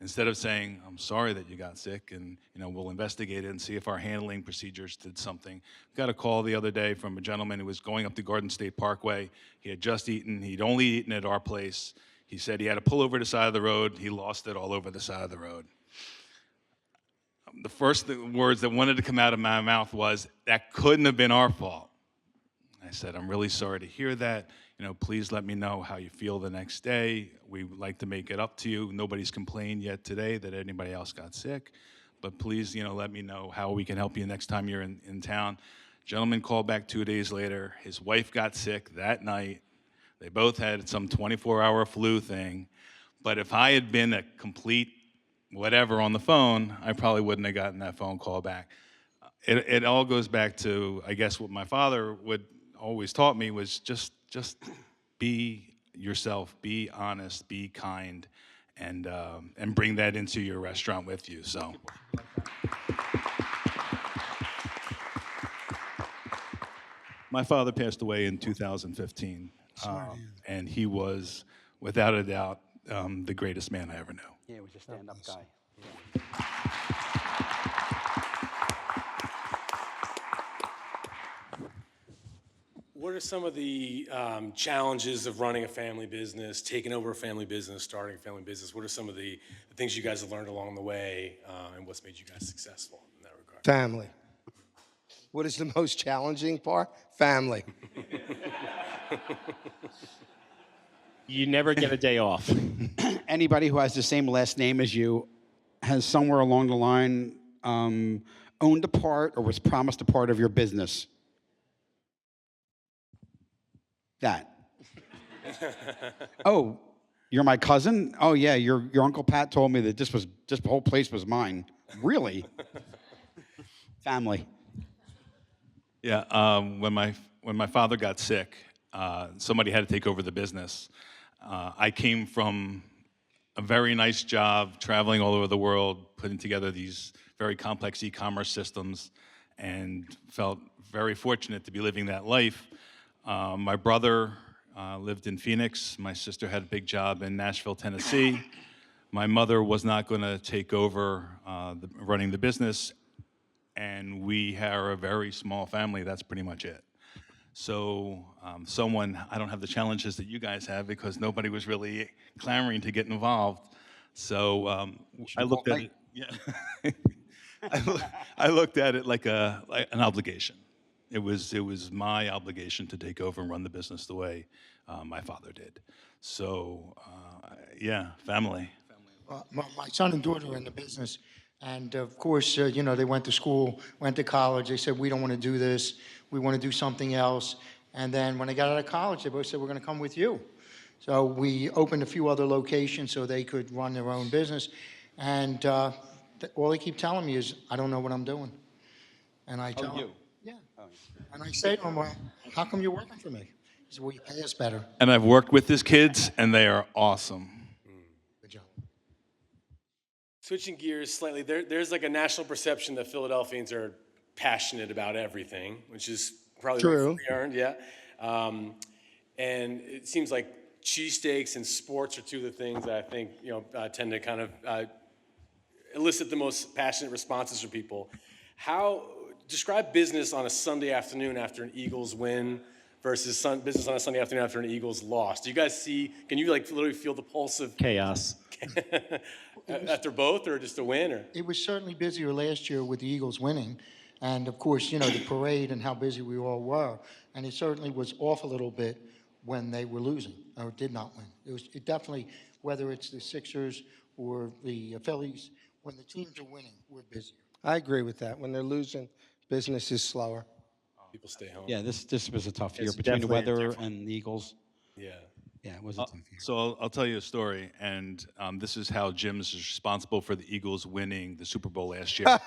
Instead of saying, I'm sorry that you got sick and we'll investigate it and see if our handling procedures did something. Got a call the other day from a gentleman who was going up the Garden State Parkway. He had just eaten. He'd only eaten at our place. He said he had to pull over the side of the road. He lost it all over the side of the road. The first words that wanted to come out of my mouth was, that couldn't have been our fault. I said, I'm really sorry to hear that. Please let me know how you feel the next day. We would like to make it up to you. Nobody's complained yet today that anybody else got sick. But please, let me know how we can help you next time you're in town. Gentleman called back 2 days later. His wife got sick that night. They both had some 24-hour flu thing. But if I had been a complete whatever on the phone, I probably wouldn't have gotten that phone call back. It all goes back to, I guess, what my father would always taught me was just be yourself, be honest, be kind, and bring that into your restaurant with you. So. My father passed away in 2015, and he was, without a doubt, the greatest man I ever knew. Yeah, he was a stand-up guy. What are some of the challenges of running a family business, taking over a family business, starting a family business? What are some of the things you guys have learned along the way, and what's made you guys successful in that regard? Family. What is the most challenging part? Family. You never get a day off. Anybody who has the same last name as you has somewhere along the line owned a part or was promised a part of your business. That. Oh, you're my cousin? Oh yeah, your Uncle Pat told me that this whole place was mine. Really? Family. Yeah, when my father got sick, somebody had to take over the business. I came from a very nice job traveling all over the world, putting together these very complex e-commerce systems, and felt very fortunate to be living that life. My brother lived in Phoenix. My sister had a big job in Nashville, Tennessee. My mother was not going to take over running the business, and we are a very small family. That's pretty much it. So I don't have the challenges that you guys have because nobody was really clamoring to get involved. So I looked at it. Yeah, I looked at it like an obligation. It was my obligation to take over and run the business the way my father did. So yeah, family. My son and daughter are in the business, and of course, they went to school, went to college. They said, we don't want to do this. We want to do something else. And then when they got out of college, they both said, we're going to come with you. So we opened a few other locations so they could run their own business. And all they keep telling me is, I don't know what I'm doing. And I tell them, yeah. And I say to them, well, how come you're working for me? He said, well, you pay us better. And I've worked with his kids, and they are awesome. Good job. Switching gears slightly, there's like a national perception that Philadelphians are passionate about everything, which is probably True. earned, yeah. And it seems like cheesesteaks and sports are two of the things that I think tend to kind of elicit the most passionate responses from people. Describe business on a Sunday afternoon after an Eagles win versus business on a Sunday afternoon after an Eagles loss. Do you guys can you like literally feel the pulse of Chaos. after both, or just a win? Or It was certainly busier last year with the Eagles winning. And of course, the parade and how busy we all were. And it certainly was off a little bit when they were losing or did not win. It definitely, whether it's the Sixers or the Phillies, when the teams are winning, we're busier. I agree with that. When they're losing, business is slower. people stay home? Yeah, this was a tough year It's between the definitely weather and the Eagles. Yeah. Yeah, it was a tough year. So I'll tell you a story, and this is how Jim's is responsible for the Eagles winning the Super Bowl last year.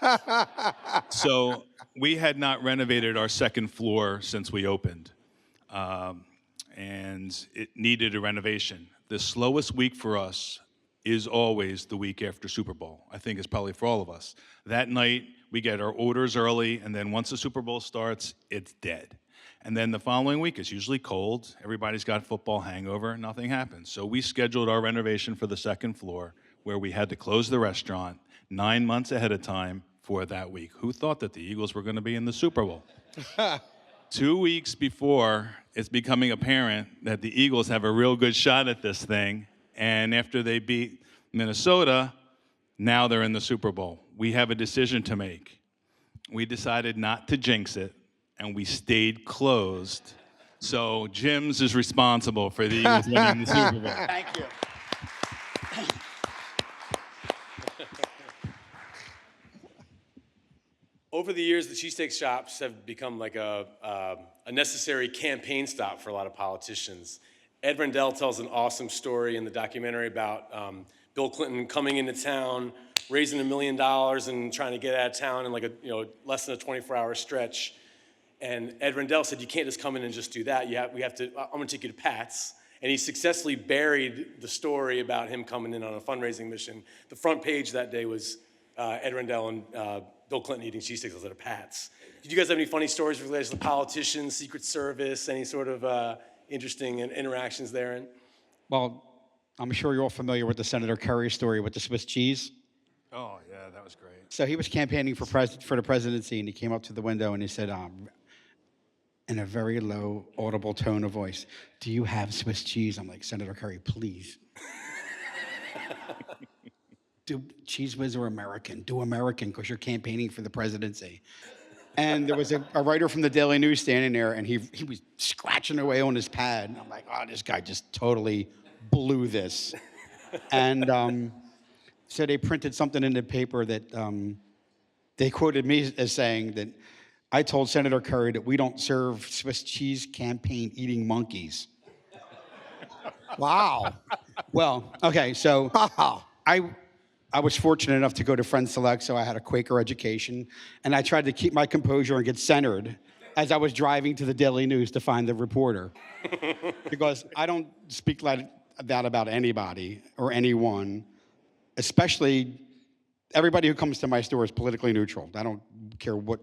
So we had not renovated our second floor since we opened, and it needed a renovation. The slowest week for us is always the week after Super Bowl. I think it's probably for all of us. That night, we get our orders early, and then once the Super Bowl starts, it's dead. And then the following week, it's usually cold. Everybody's got football hangover. Nothing happens. So we scheduled our renovation for the second floor, where we had to close the restaurant 9 months ahead of time for that week. Who thought that the Eagles were going to be in the Super Bowl? 2 weeks before, it's becoming apparent that the Eagles have a real good shot at this thing. And after they beat Minnesota, now they're in the Super Bowl. We have a decision to make. We decided not to jinx it, and we stayed closed. So Jim's is responsible for the Eagles winning the Super Bowl. Thank you. Over the years, the cheesesteak shops have become like a necessary campaign stop for a lot of politicians. Ed Rendell tells an awesome story in the documentary about Bill Clinton coming into town, raising $1 million and trying to get out of town in like less than a 24-hour stretch. And Ed Rendell said, you can't just come in and just do that. We have to, I'm gonna take you to Pat's. And he successfully buried the story about him coming in on a fundraising mission. The front page that day was Ed Rendell and Bill Clinton eating cheesesteaks at a Pat's. Did you guys have any funny stories related to the politicians, Secret Service, any sort of interesting interactions there? Well, I'm sure you're all familiar with the Senator Kerry story with the Swiss cheese. Oh, yeah, that was great. So he was campaigning for the presidency, and he came up to the window and he said, in a very low, audible tone of voice, "Do you have Swiss cheese?" I'm like, "Senator Kerry, please." Do Cheese Whiz or American? Do American, because you're campaigning for the presidency. And there was a writer from the Daily News standing there, and he was scratching away on his pad. And I'm like, oh, this guy just totally blew this. And so they printed something in the paper that they quoted me as saying that I told Senator Kerry that we don't serve Swiss cheese campaign eating monkeys. Wow. Well, okay, so Wow. I was fortunate enough to go to Friends Select, so I had a Quaker education, and I tried to keep my composure and get centered as I was driving to the Daily News to find the reporter. Because I don't speak like that about anybody or anyone, especially everybody who comes to my store is politically neutral. I don't care what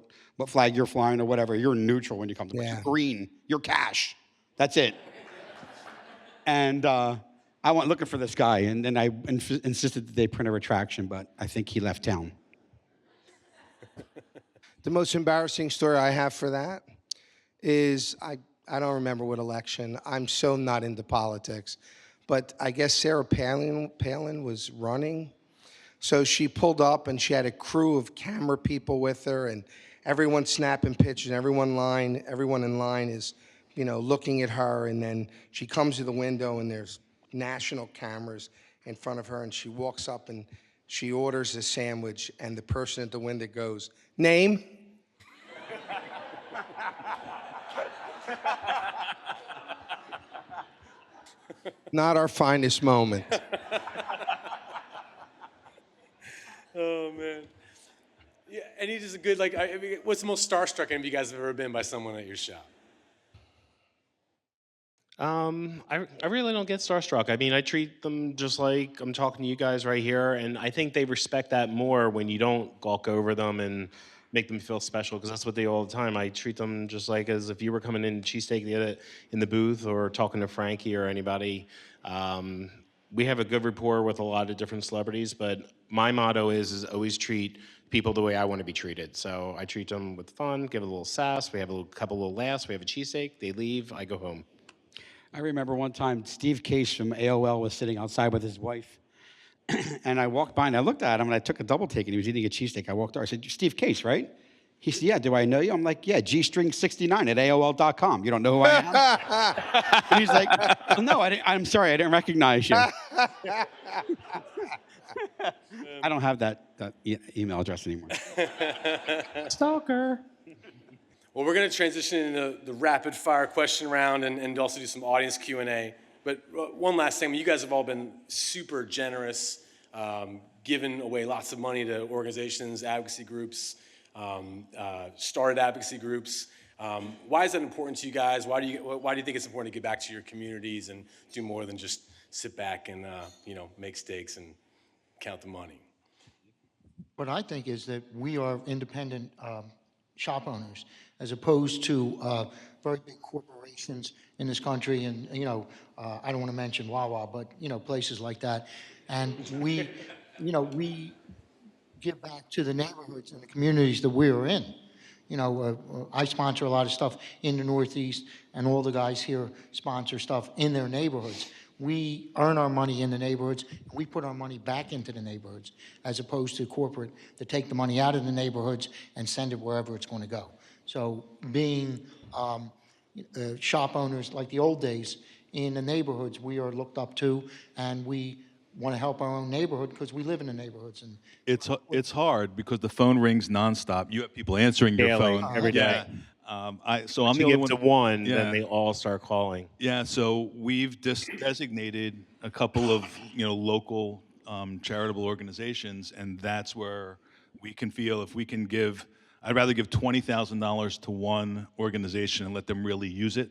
flag you're flying or whatever. You're neutral when you come to me. Yeah. You're green. You're cash. That's it. And I went looking for this guy, and then I insisted that they print a retraction, but I think he left town. The most embarrassing story I have for that is I don't remember what election. I'm so not into politics. But I guess Sarah Palin was running. So she pulled up and she had a crew of camera people with her and everyone snapping pictures, everyone in line is, looking at her, and then she comes to the window and there's national cameras in front of her, and she walks up and she orders a sandwich, and the person at the window goes, "Name?" Not our finest moment. Oh, man. Yeah, and he just a good, what's the most starstruck you guys have ever been by someone at your shop? I really don't get starstruck. I mean, I treat them just like I'm talking to you guys right here, and I think they respect that more when you don't gawk over them and make them feel special, because that's what they do all the time. I treat them just like as if you were coming in Cheesesteak in the booth or talking to Frankie or anybody. We have a good rapport with a lot of different celebrities, but my motto is always treat people the way I want to be treated. So I treat them with fun, give a little sass, we have a couple little laughs, we have a cheesesteak, they leave, I go home. I remember one time Steve Case from AOL was sitting outside with his wife, and I walked by and I looked at him and I took a double take and he was eating a cheesesteak. I walked over, I said, "You're Steve Case, right?" He said, "Yeah, do I know you?" I'm like, "Yeah, gstring69 at AOL.com. You don't know who I am?" And he's like, "Oh, no, I'm sorry, I didn't recognize you." I don't have that email address anymore. Stalker. Well, we're going to transition into the rapid fire question round and also do some audience Q&A. But one last thing, you guys have all been super generous, giving away lots of money to organizations, advocacy groups, started advocacy groups. Why is that important to you guys? Why do you think it's important to get back to your communities and do more than just sit back and make steaks and count the money? What I think is that we are independent shop owners, as opposed to very big corporations in this country, and I don't want to mention Wawa, but places like that, and we give back to the neighborhoods and the communities that we are in. I sponsor a lot of stuff in the Northeast, and all the guys here sponsor stuff in their neighborhoods. We earn our money in the neighborhoods, and we put our money back into the neighborhoods, as opposed to corporate that take the money out of the neighborhoods and send it wherever it's going to go. So being shop owners like the old days in the neighborhoods, we are looked up to, and we want to help our own neighborhood because we live in the neighborhoods. And It's hard because the phone rings nonstop. You have people answering your Daily, phone every day. So I'm the Until only you get one. to one, Yeah. then they all start calling. Yeah, so we've designated a couple of local charitable organizations, and that's where we can feel if we can give. I'd rather give $20,000 to one organization and let them really use it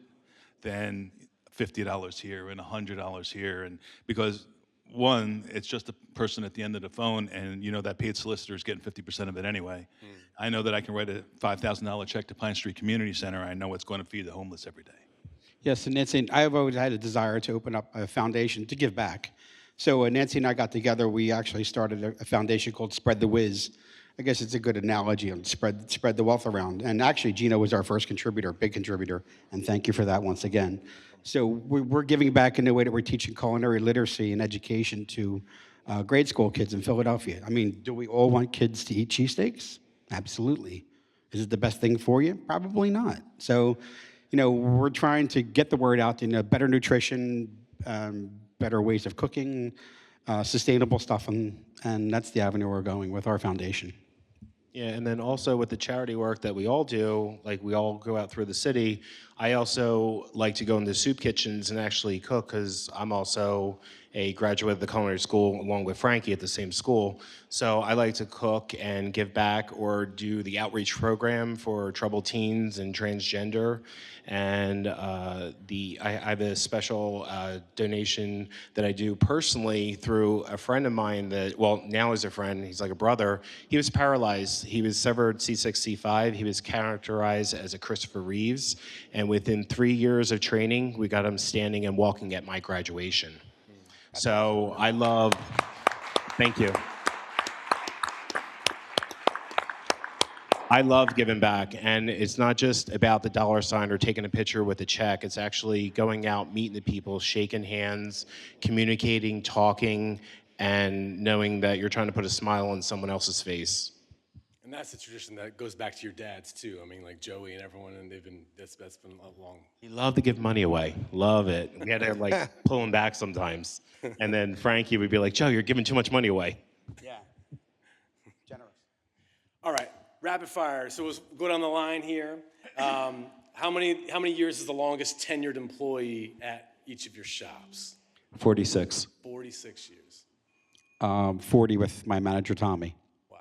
than $50 here and $100 here, and because one, it's just a person at the end of the phone, and that paid solicitor is getting 50% of it anyway. I know that I can write a $5,000 check to Pine Street Community Center. I know it's going to feed the homeless every day. Yes, and Nancy, I've always had a desire to open up a foundation to give back. So Nancy and I got together. We actually started a foundation called Spread the Whiz. I guess it's a good analogy on spread the wealth around. And actually, Geno was our first contributor, big contributor, and thank you for that once again. So we're giving back in the way that we're teaching culinary literacy and education to grade school kids in Philadelphia. I mean, do we all want kids to eat cheesesteaks? Absolutely. Is it the best thing for you? Probably not. So, we're trying to get the word out, better nutrition, better ways of cooking, sustainable stuff, and that's the avenue we're going with our foundation. Yeah, and then also with the charity work that we all do, like we all go out through the city, I also like to go into soup kitchens and actually cook because I'm also a graduate of the culinary school along with Frankie at the same school. So I like to cook and give back or do the outreach program for troubled teens and transgender. And I have a special donation that I do personally through a friend of mine that, well, now is a friend, he's like a brother. He was paralyzed. He was severed C6, C5. He was characterized as a Christopher Reeves. And within 3 years of training, we got him standing and walking at my graduation. So I love, thank you. I love giving back, and it's not just about the dollar sign or taking a picture with a check. It's actually going out, meeting the people, shaking hands, communicating, talking, and knowing that you're trying to put a smile on someone else's face. And that's a tradition that goes back to your dads too. I mean, like Joey and everyone, and that's been a long. He loved to give money away. Love it. We had to like pull him back sometimes. And then Frankie would be like, Joe, you're giving too much money away. Yeah. Generous. All right, rapid fire. So we'll go down the line here. How many years is the longest tenured employee at each of your shops? 46. 46 years. 40 with my manager, Tommy. Wow.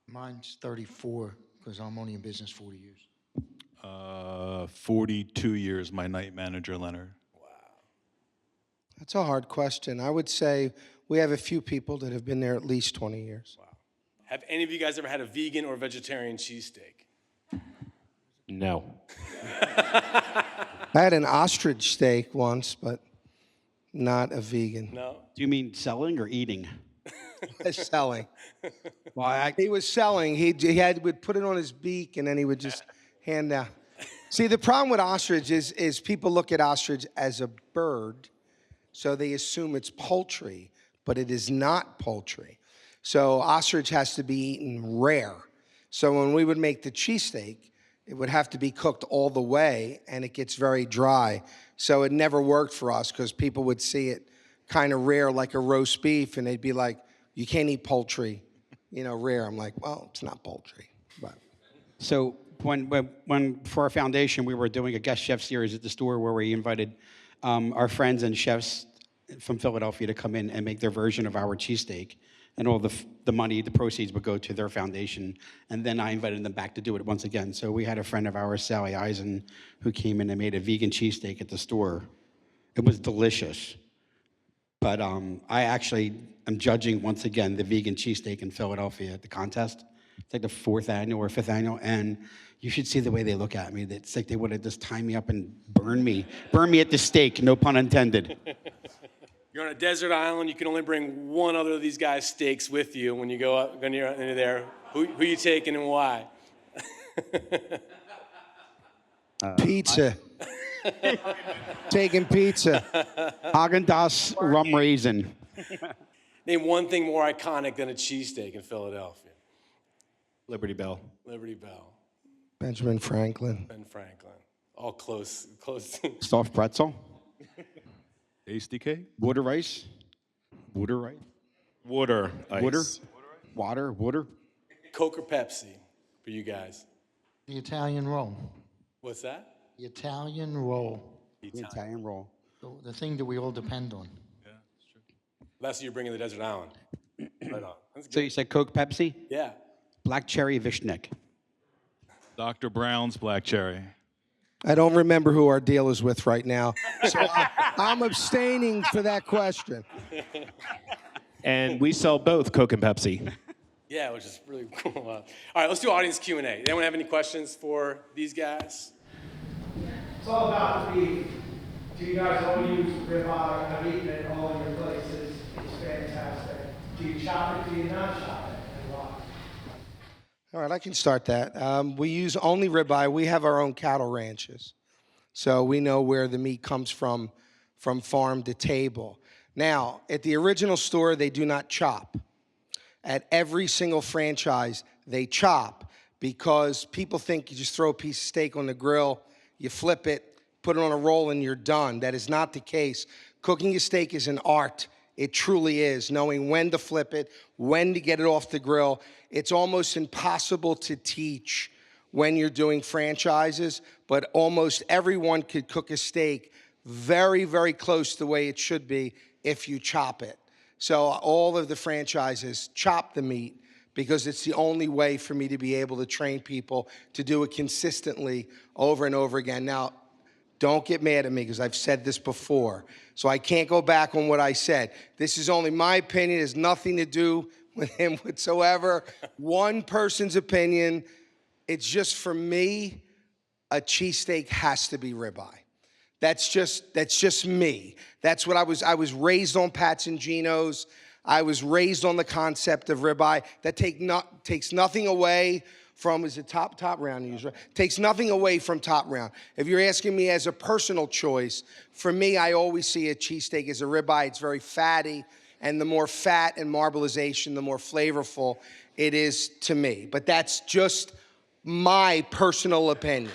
Mine's 34, because I'm only in business 40 years. 42 years, my night manager, Leonard. That's a hard question. I would say we have a few people that have been there at least 20 years. Wow. Have any of you guys ever had a vegan or vegetarian cheesesteak? No. I had an ostrich steak once, but not a vegan. No? Do you mean selling or eating? Selling. Well, He was selling. He would put it on his beak, and then he would just hand out. See, the problem with ostrich is people look at ostrich as a bird, so they assume it's poultry, but it is not poultry. So ostrich has to be eaten rare. So when we would make the cheesesteak, it would have to be cooked all the way, and it gets very dry. So it never worked for us because people would see it kind of rare, like a roast beef, and they'd be like, you can't eat poultry, rare. I'm like, well, it's not poultry. But So when for our foundation, we were doing a guest chef series at the store where we invited our friends and chefs from Philadelphia to come in and make their version of our cheesesteak. And all the money, the proceeds would go to their foundation. And then I invited them back to do it once again. So we had a friend of ours, Sally Eisen, who came in and made a vegan cheesesteak at the store. It was delicious. But I actually am judging once again the vegan cheesesteak in Philadelphia at the contest. It's like the 4th annual or 5th annual, and you should see the way they look at me. It's like they would have just tied me up and burned me at the stake, no pun intended. You're on a desert island. You can only bring one other of these guys' steaks with you when you go up, when you're there. Who you taking and why? pizza. Taking pizza. Haagen-Dazs rum raisin. Name one thing more iconic than a cheesesteak in Philadelphia. Liberty Bell. Liberty Bell. Benjamin Franklin. Ben Franklin. All close. Soft pretzel. Tasty cake? Water rice. Water rice. Water. Ice. Water. Coke or Pepsi for you guys? The Italian roll. What's that? The Italian roll. Italian roll. The thing that we all depend on. Yeah, that's true. That's what you're bringing to the desert island. Right on. That's good. So you said Coke, Pepsi? Yeah. Black cherry Vishnik. Dr. Brown's black cherry. I don't remember who our deal is with right now, so I'm abstaining for that question. And we sell both Coke and Pepsi. Yeah, which is really cool. All right, let's do audience Q&A. Anyone have any questions for these guys? It's all about the beef. Do you guys all use ribeye? I've eaten it all your places. It's fantastic. Do you chop it? Do you not chop it? And why? All right, I can start that. We use only ribeye. We have our own cattle ranches, so we know where the meat comes from farm to table. Now, at the original store, they do not chop. At every single franchise, they chop because people think you just throw a piece of steak on the grill, you flip it, put it on a roll, and you're done. That is not the case. Cooking a steak is an art. It truly is, knowing when to flip it, when to get it off the grill. It's almost impossible to teach when you're doing franchises, but almost everyone could cook a steak very, very close to the way it should be if you chop it. So all of the franchises chop the meat because it's the only way for me to be able to train people to do it consistently over and over again. Now, don't get mad at me because I've said this before. So I can't go back on what I said. This is only my opinion. It has nothing to do with him whatsoever. One person's opinion. It's just for me, a cheesesteak has to be ribeye. That's just me. That's what I was raised on Pat's and Geno's. I was raised on the concept of ribeye. That takes nothing away from, is it top round you use, right? Takes nothing away from top round. If you're asking me as a personal choice, for me, I always see a cheesesteak as a ribeye. It's very fatty, and the more fat and marbleization, the more flavorful it is to me. But that's just my personal opinion.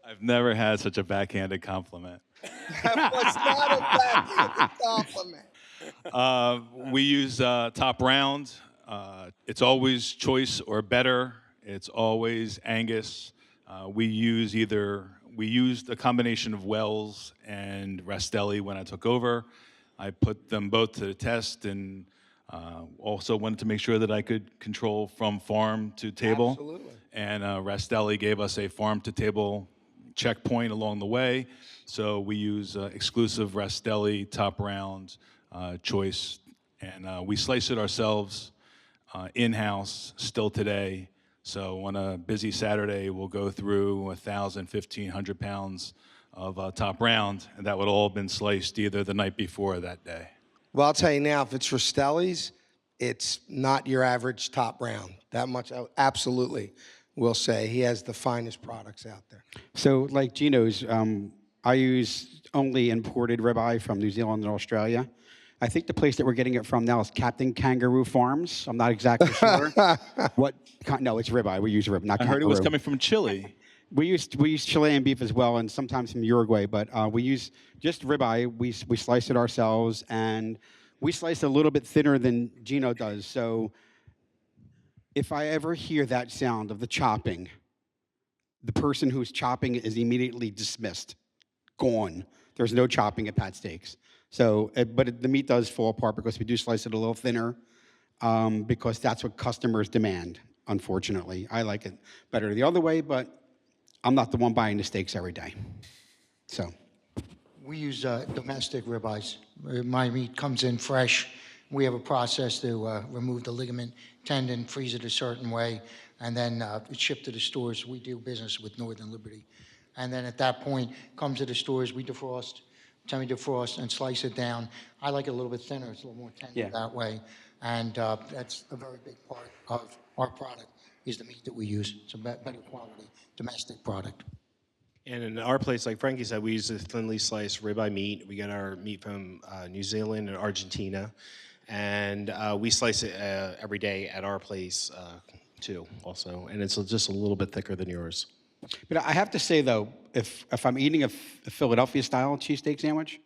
I've never had such a backhanded compliment. That was not a backhanded compliment. We use top round. It's always choice or better. It's always Angus. We used a combination of Wells and Rastelli when I took over. I put them both to the test and also wanted to make sure that I could control from farm to table. Absolutely. And Rastelli gave us a farm to table checkpoint along the way. So we use exclusive Rastelli top round choice, and we slice it ourselves in-house still today. So on a busy Saturday, we'll go through 1,000, 1,500 pounds of top round, and that would all have been sliced either the night before or that day. Well, I'll tell you now, if it's Rastelli's, it's not your average top round. That much I absolutely will say. He has the finest products out there. So, like Geno's, I use only imported ribeye from New Zealand and Australia. I think the place that we're getting it from now is Captain Kangaroo Farms. I'm not exactly sure. No, it's ribeye. We use ribeye, not I kangaroo. heard it was coming from Chile. We use Chilean beef as well, and sometimes from Uruguay. But we use just ribeye. We slice it ourselves, and we slice it a little bit thinner than Geno does. So if I ever hear that sound of the chopping, the person who's chopping is immediately dismissed, gone. There's no chopping at Pat Steaks. So, the meat does fall apart because we do slice it a little thinner, because that's what customers demand. Unfortunately, I like it better the other way, but I'm not the one buying the steaks every day. So, We use domestic ribeyes. My meat comes in fresh. We have a process to remove the ligament, tendon, freeze it a certain way, and then it's shipped to the stores. We do business with Northern Liberty. And then at that point, comes to the stores, we defrost, semi-defrost, and slice it down. I like it a little bit thinner. It's a little more tender that way. And that's a very big part of our product is the meat that we use. It's a better quality domestic product. And in our place, like Frankie said, we use a thinly sliced ribeye meat. We get our meat from New Zealand and Argentina. And we slice it every day at our place, too, also. And it's just a little bit thicker than yours. but I have to say though, if I'm eating a Philadelphia-style cheesesteak sandwich,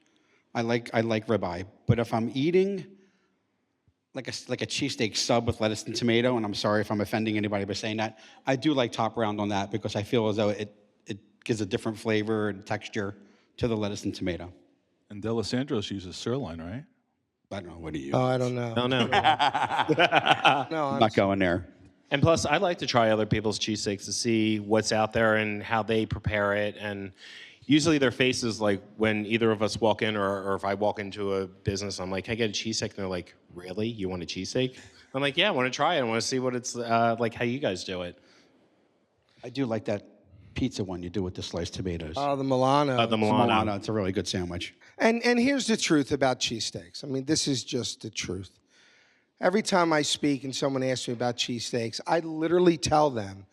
I like ribeye. But if I'm eating like a cheesesteak sub with lettuce and tomato, and I'm sorry if I'm offending anybody by saying that, I do like top round on that because I feel as though it gives a different flavor and texture to the lettuce and tomato. And D'Alessandro's uses sirloin, right? I don't know. What do you? Oh, I don't know. No, no. No, I'm not going there. And plus, I like to try other people's cheesesteaks to see what's out there and how they prepare it. And usually their faces, like when either of us walk in or if I walk into a business, I'm like, can I get a cheesesteak? And they're like, really? You want a cheesesteak? I'm like, yeah, I want to try it. I want to see what it's like, how you guys do it. I do like that pizza one you do with the sliced tomatoes. Oh, the Milano. The Milano. Milano, it's a really good sandwich. And here's the truth about cheesesteaks. I mean, this is just the truth. Every time I speak and someone asks me about cheesesteaks, I literally tell them,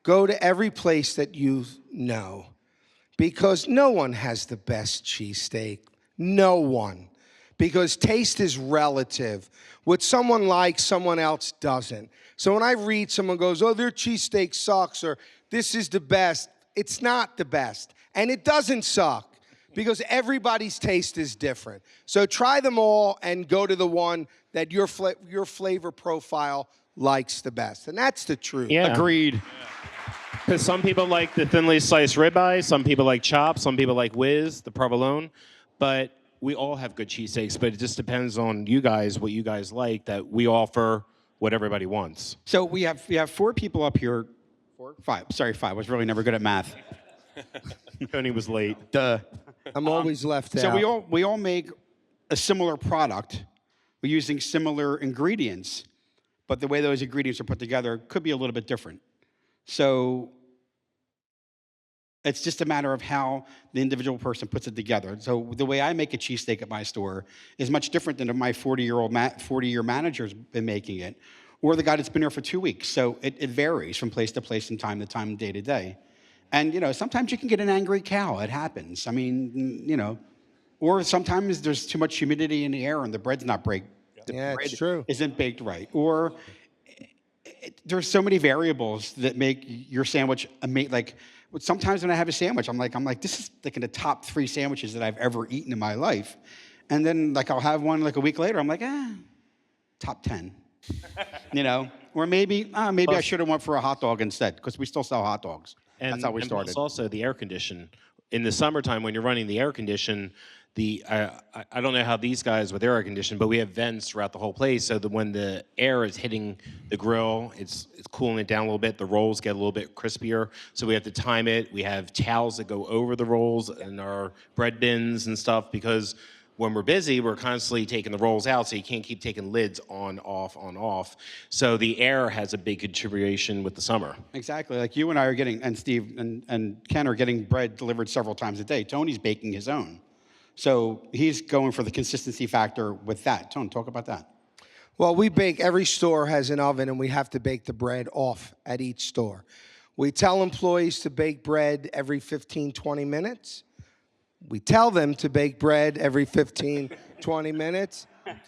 go to every place that you know, because no one has the best cheesesteak. No one. Because taste is relative. What someone likes, someone else doesn't. So when I read someone goes, oh, their cheesesteak sucks, or this is the best, it's not the best. And it doesn't suck. Because everybody's taste is different. So try them all and go to the one that your flavor profile likes the best. And that's the truth. Yeah. Agreed. Because some people like the thinly sliced ribeye, some people like chops, some people like whiz, the provolone. But we all have good cheesesteaks, but it just depends on you guys, what you guys like, that we offer what everybody wants. So we have 4 people up here. 4? 5. Sorry, 5. I was really never good at math. Tony was late. Duh. I'm always left out. So we all make a similar product. We're using similar ingredients, but the way those ingredients are put together could be a little bit different. So it's just a matter of how the individual person puts it together. So the way I make a cheesesteak at my store is much different than my 40-year manager's been making it, or the guy that's been here for 2 weeks. So it varies from place to place and time to time, day to day. And, sometimes you can get an angry cow. It happens. I mean, or sometimes there's too much humidity in the air and the bread's not baked. Yeah, it's true. Isn't baked right. Or there's so many variables that make your sandwich like. Sometimes when I have a sandwich, I'm like, this is like in the top 3 sandwiches that I've ever eaten in my life. And then I'll have one a week later. I'm like, top 10. Or maybe I should have went for a hot dog instead, because we still sell hot dogs. That's how we started. Plus also the air condition. In the summertime, when you're running the air condition, I don't know how these guys with air condition, but we have vents throughout the whole place, so that when the air is hitting the grill, it's cooling it down a little bit. The rolls get a little bit crispier, so we have to time it. We have towels that go over the rolls and our bread bins and stuff, because when we're busy, we're constantly taking the rolls out, so you can't keep taking lids on, off. So the air has a big contribution with the summer. Exactly. Like you and I are getting, and Steve and Ken are getting bread delivered several times a day. Tony's baking his own. So he's going for the consistency factor with that. Tony, talk about that. Well, every store has an oven, and we have to bake the bread off at each store. We tell employees to bake bread every 15, 20 minutes. We tell them to bake bread every 15, 20 minutes.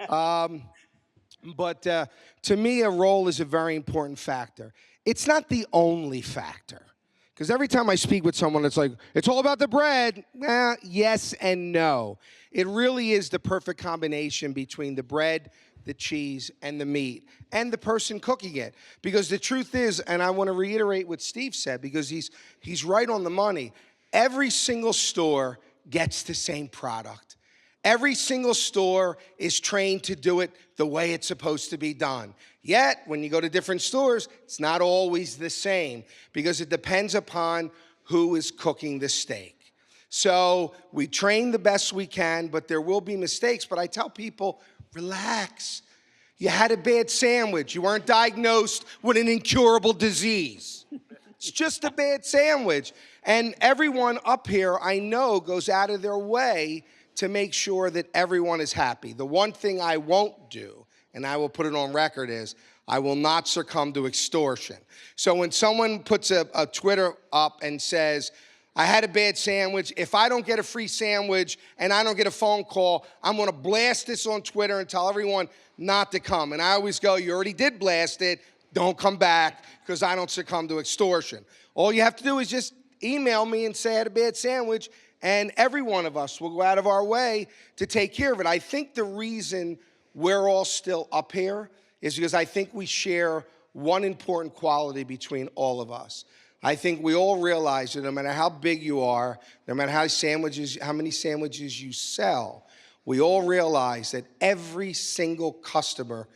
But to me, a roll is a very important factor. It's not the only factor. Because every time I speak with someone, it's like, it's all about the bread. Yes and no. It really is the perfect combination between the bread, the cheese, and the meat, and the person cooking it. Because the truth is, and I want to reiterate what Steve said, because he's right on the money, every single store gets the same product. Every single store is trained to do it the way it's supposed to be done. Yet, when you go to different stores, it's not always the same, because it depends upon who is cooking the steak. So we train the best we can, but there will be mistakes. But I tell people, relax. You had a bad sandwich. You weren't diagnosed with an incurable disease. It's just a bad sandwich. And everyone up here, I know, goes out of their way to make sure that everyone is happy. The one thing I won't do, and I will put it on record, is I will not succumb to extortion. So when someone puts a Twitter up and says, I had a bad sandwich, if I don't get a free sandwich and I don't get a phone call, I'm gonna blast this on Twitter and tell everyone not to come. And I always go, you already did blast it, don't come back, because I don't succumb to extortion. All you have to do is just email me and say I had a bad sandwich, and every one of us will go out of our way to take care of it. I think the reason we're all still up here is because I think we share one important quality between all of us. I think we all realize that no matter how big you are, no matter how many sandwiches you sell, we all realize that every single customer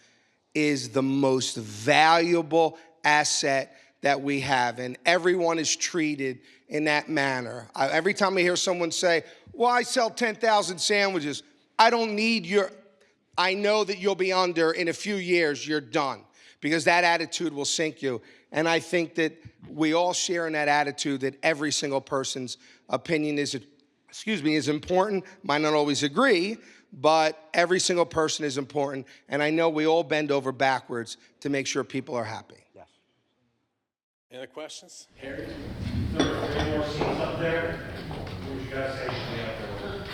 is the most valuable asset that we have, and everyone is treated in that manner. Every time I hear someone say, well, I sell 10,000 sandwiches, I know that you'll be under, in a few years, you're done, because that attitude will sink you. And I think that we all share in that attitude that every single person's opinion is important. Might not always agree, but every single person is important. And I know we all bend over backwards to make sure people are happy. Any other questions? There are 3 more seats up there. Who would you guys say should be up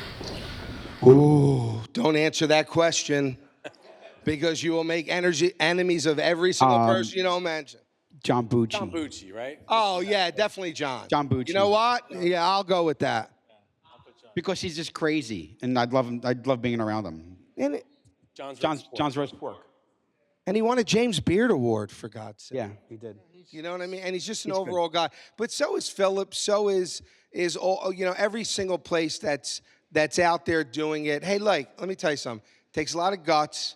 there? Ooh, don't answer that question, because you will make enemies of every single person you don't mention. John Bucci. John Bucci, right? Oh, yeah, definitely John. John Bucci. You know what? Yeah, I'll go with that. Because he's just crazy, and I'd love him. I'd love being around him. And John's John's roast pork. And he won a James Beard Award, for God's sake. Yeah, he did. You know what I mean? And he's just an He's good. overall guy. But so is Philip. So is all, you know, every single place that's out there doing it. Hey, like, let me tell you something. It takes a lot of guts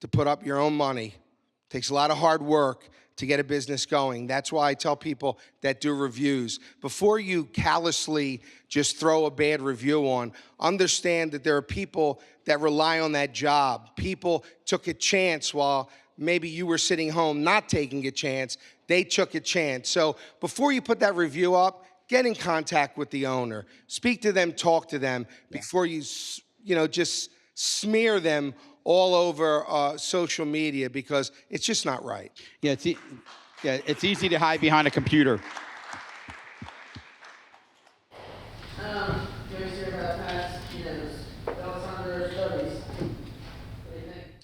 to put up your own money. It takes a lot of hard work to get a business going. That's why I tell people that do reviews, before you callously just throw a bad review on, understand that there are people that rely on that job. People took a chance while maybe you were sitting home not taking a chance. They took a chance. So before you put that review up, get in contact with the owner. Speak to them, talk to them before you, you know, just smear them all over social media, because it's just not right. Yeah, it's easy to hide behind a computer.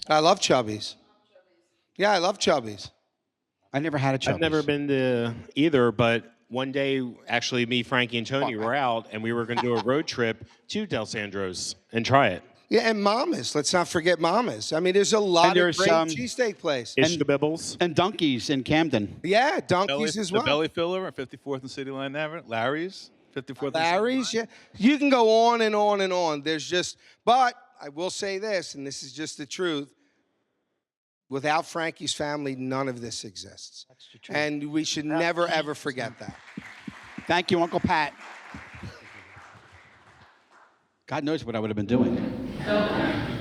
I love Chubby's. Yeah, I love Chubby's. I never had a Chubby's. I've never been to either, but one day, actually, me, Frankie, and Tony were out, and we were going to do a road trip to Del Sandro's and try it. Yeah, and Mama's. Let's not forget Mama's. I mean, there's a lot of great cheesesteak places. Ishkabibbles. And Donkey's in Camden. Yeah, Donkey's as well. The Belly Filler at 54th and City Line Avenue. Larry's, 54th Larry's, yeah. You can go on and on and on. There's just, but I will say this, and this is just the truth. Without Frankie's family, none of this exists. That's the truth. And we should never, ever forget that. Thank you, Uncle Pat. God knows what I would have been doing. So,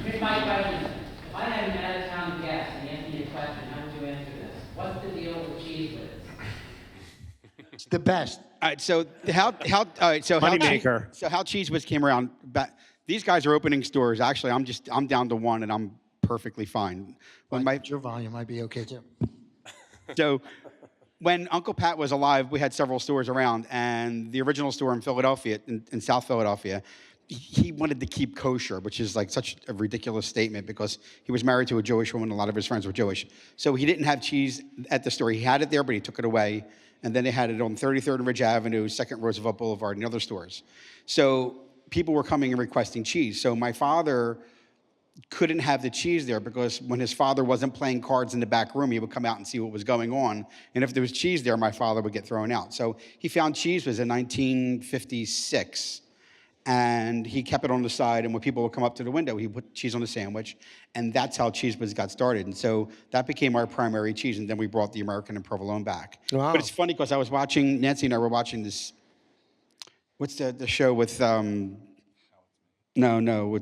here's my question. If I had an out-of-town guest and he asked me a question, how would you answer this? What's the deal with cheese whiz? It's the best. All right, so how Moneymaker. So how Cheese Whiz came around. These guys are opening stores. Actually, I'm down to one, and I'm perfectly fine. When Your volume might be okay too. So when Uncle Pat was alive, we had several stores around, and the original store in Philadelphia, in South Philadelphia, he wanted to keep kosher, which is like such a ridiculous statement because he was married to a Jewish woman. A lot of his friends were Jewish. So he didn't have cheese at the store. He had it there, but he took it away. And then they had it on 33rd and Ridge Avenue, 2nd Roosevelt Boulevard, and other stores. So people were coming and requesting cheese. So my father couldn't have the cheese there because when his father wasn't playing cards in the back room, he would come out and see what was going on. And if there was cheese there, my father would get thrown out. So he found Cheese Whiz in 1956. And he kept it on the side, and when people would come up to the window, he put cheese on the sandwich, and that's how Cheese Whiz got started. And so that became our primary cheese, and then we brought the American and provolone back. Wow. But it's funny because I was watching, Nancy and I were watching this, what's the show with, with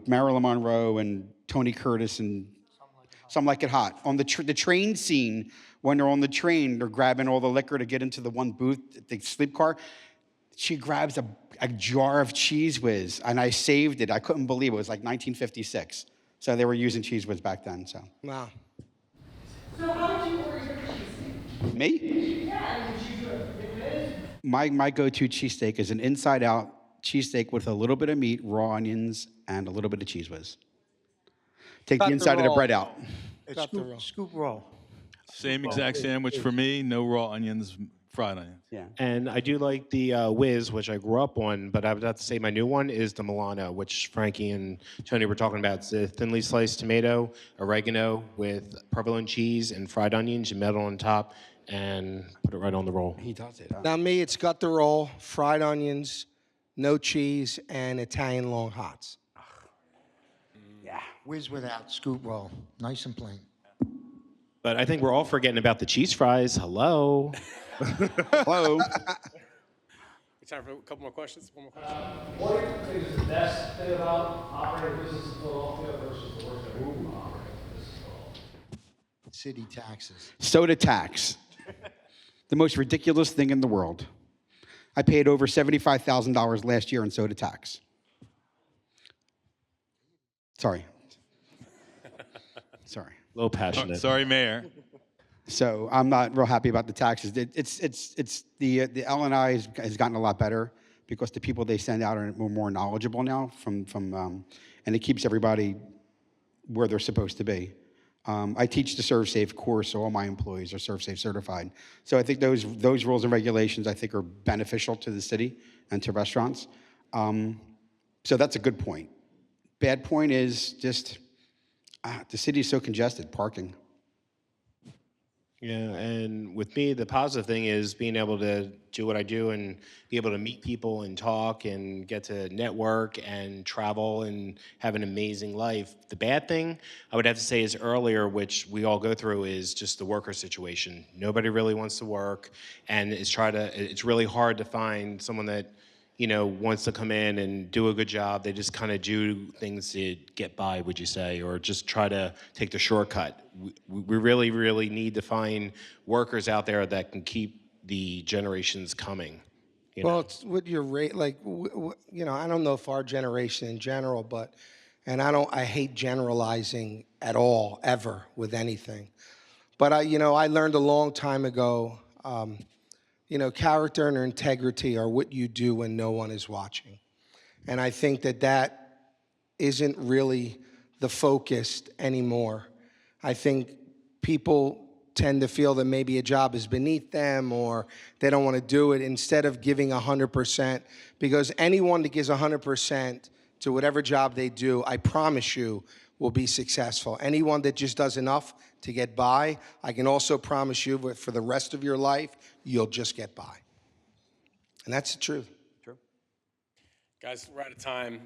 Marilyn Monroe and Tony Curtis and Something Like It Hot. On the train scene, when they're on the train, they're grabbing all the liquor to get into the one booth, the sleep car. She grabs a jar of Cheese Whiz, and I saved it. I couldn't believe it. It was like 1956. So they were using Cheese Whiz back then. So. Wow. So how did you order your cheesesteak? Me? Yeah, did you do it? My go-to cheesesteak is an inside-out cheesesteak with a little bit of meat, raw onions, and a little bit of Cheese Whiz. Take the inside of the bread out. Scoop roll. Same exact sandwich for me. No raw onions, fried onions. Yeah. And I do like the Whiz, which I grew up on, but I would have to say my new one is the Milano, which Frankie and Tony were talking about. It's a thinly sliced tomato, oregano with provolone cheese and fried onions. You melt it on top and put it right on the roll. He does it. Huh? Now me, it's got the roll, fried onions, no cheese, and Italian long hots. Yeah. Whiz without, scoop roll. Nice and plain. But I think we're all forgetting about the cheese fries. Hello. Hello. Time for a couple more questions. One more question. What do you think is the best thing about operating a business in Philadelphia versus the worst thing about operating a business in Philadelphia? City taxes. Soda tax. The most ridiculous thing in the world. I paid over $75,000 last year in soda tax. Sorry. Sorry. A little passionate. Sorry, Mayor. So I'm not real happy about the taxes. It's the L&I has gotten a lot better because the people they send out are more knowledgeable now and it keeps everybody where they're supposed to be. I teach the ServSafe course, so all my employees are ServSafe certified. So I think those rules and regulations I think are beneficial to the city and to restaurants. So that's a good point. Bad point is just the city is so congested, parking. Yeah, and with me, the positive thing is being able to do what I do and be able to meet people and talk and get to network and travel and have an amazing life. The bad thing, I would have to say, is earlier, which we all go through, is just the worker situation. Nobody really wants to work, and it's really hard to find someone that wants to come in and do a good job. They just kind of do things to get by, would you say, or just try to take the shortcut. We really, really need to find workers out there that can keep the generations coming. Well, it's with your rate, like, I don't know if our generation in general, but, and I hate generalizing at all, ever, with anything. But I learned a long time ago, character and integrity are what you do when no one is watching. And I think that isn't really the focus anymore. I think people tend to feel that maybe a job is beneath them or they don't want to do it instead of giving 100%, because anyone that gives 100% to whatever job they do, I promise you, will be successful. Anyone that just does enough to get by, I can also promise you for the rest of your life, you'll just get by. And that's the truth. True. Guys, we're out of time.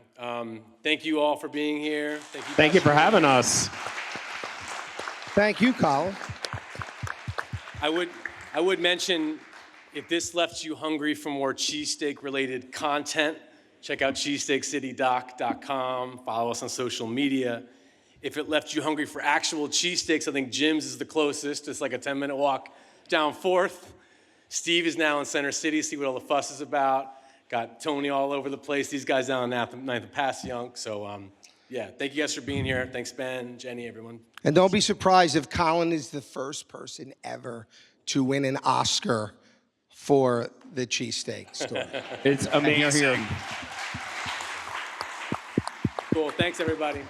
Thank you all for being here. Thank you for having us. Thank you, Colin. I would mention, if this left you hungry for more cheesesteak related content, check out cheesesteakcitydoc.com. Follow us on social media. If it left you hungry for actual cheesesteaks, I think Jim's is the closest. It's like a 10-minute walk down 4th. Steve is now in Center City, see what all the fuss is about. Got Tony all over the place. These guys down in 9th and Passyunk. So, thank you guys for being here. Thanks, Ben, Jenny, everyone. And don't be surprised if Colin is the first person ever to win an Oscar for the cheesesteak story. It's amazing. Cool. Thanks, everybody.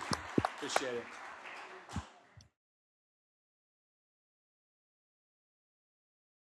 Appreciate it.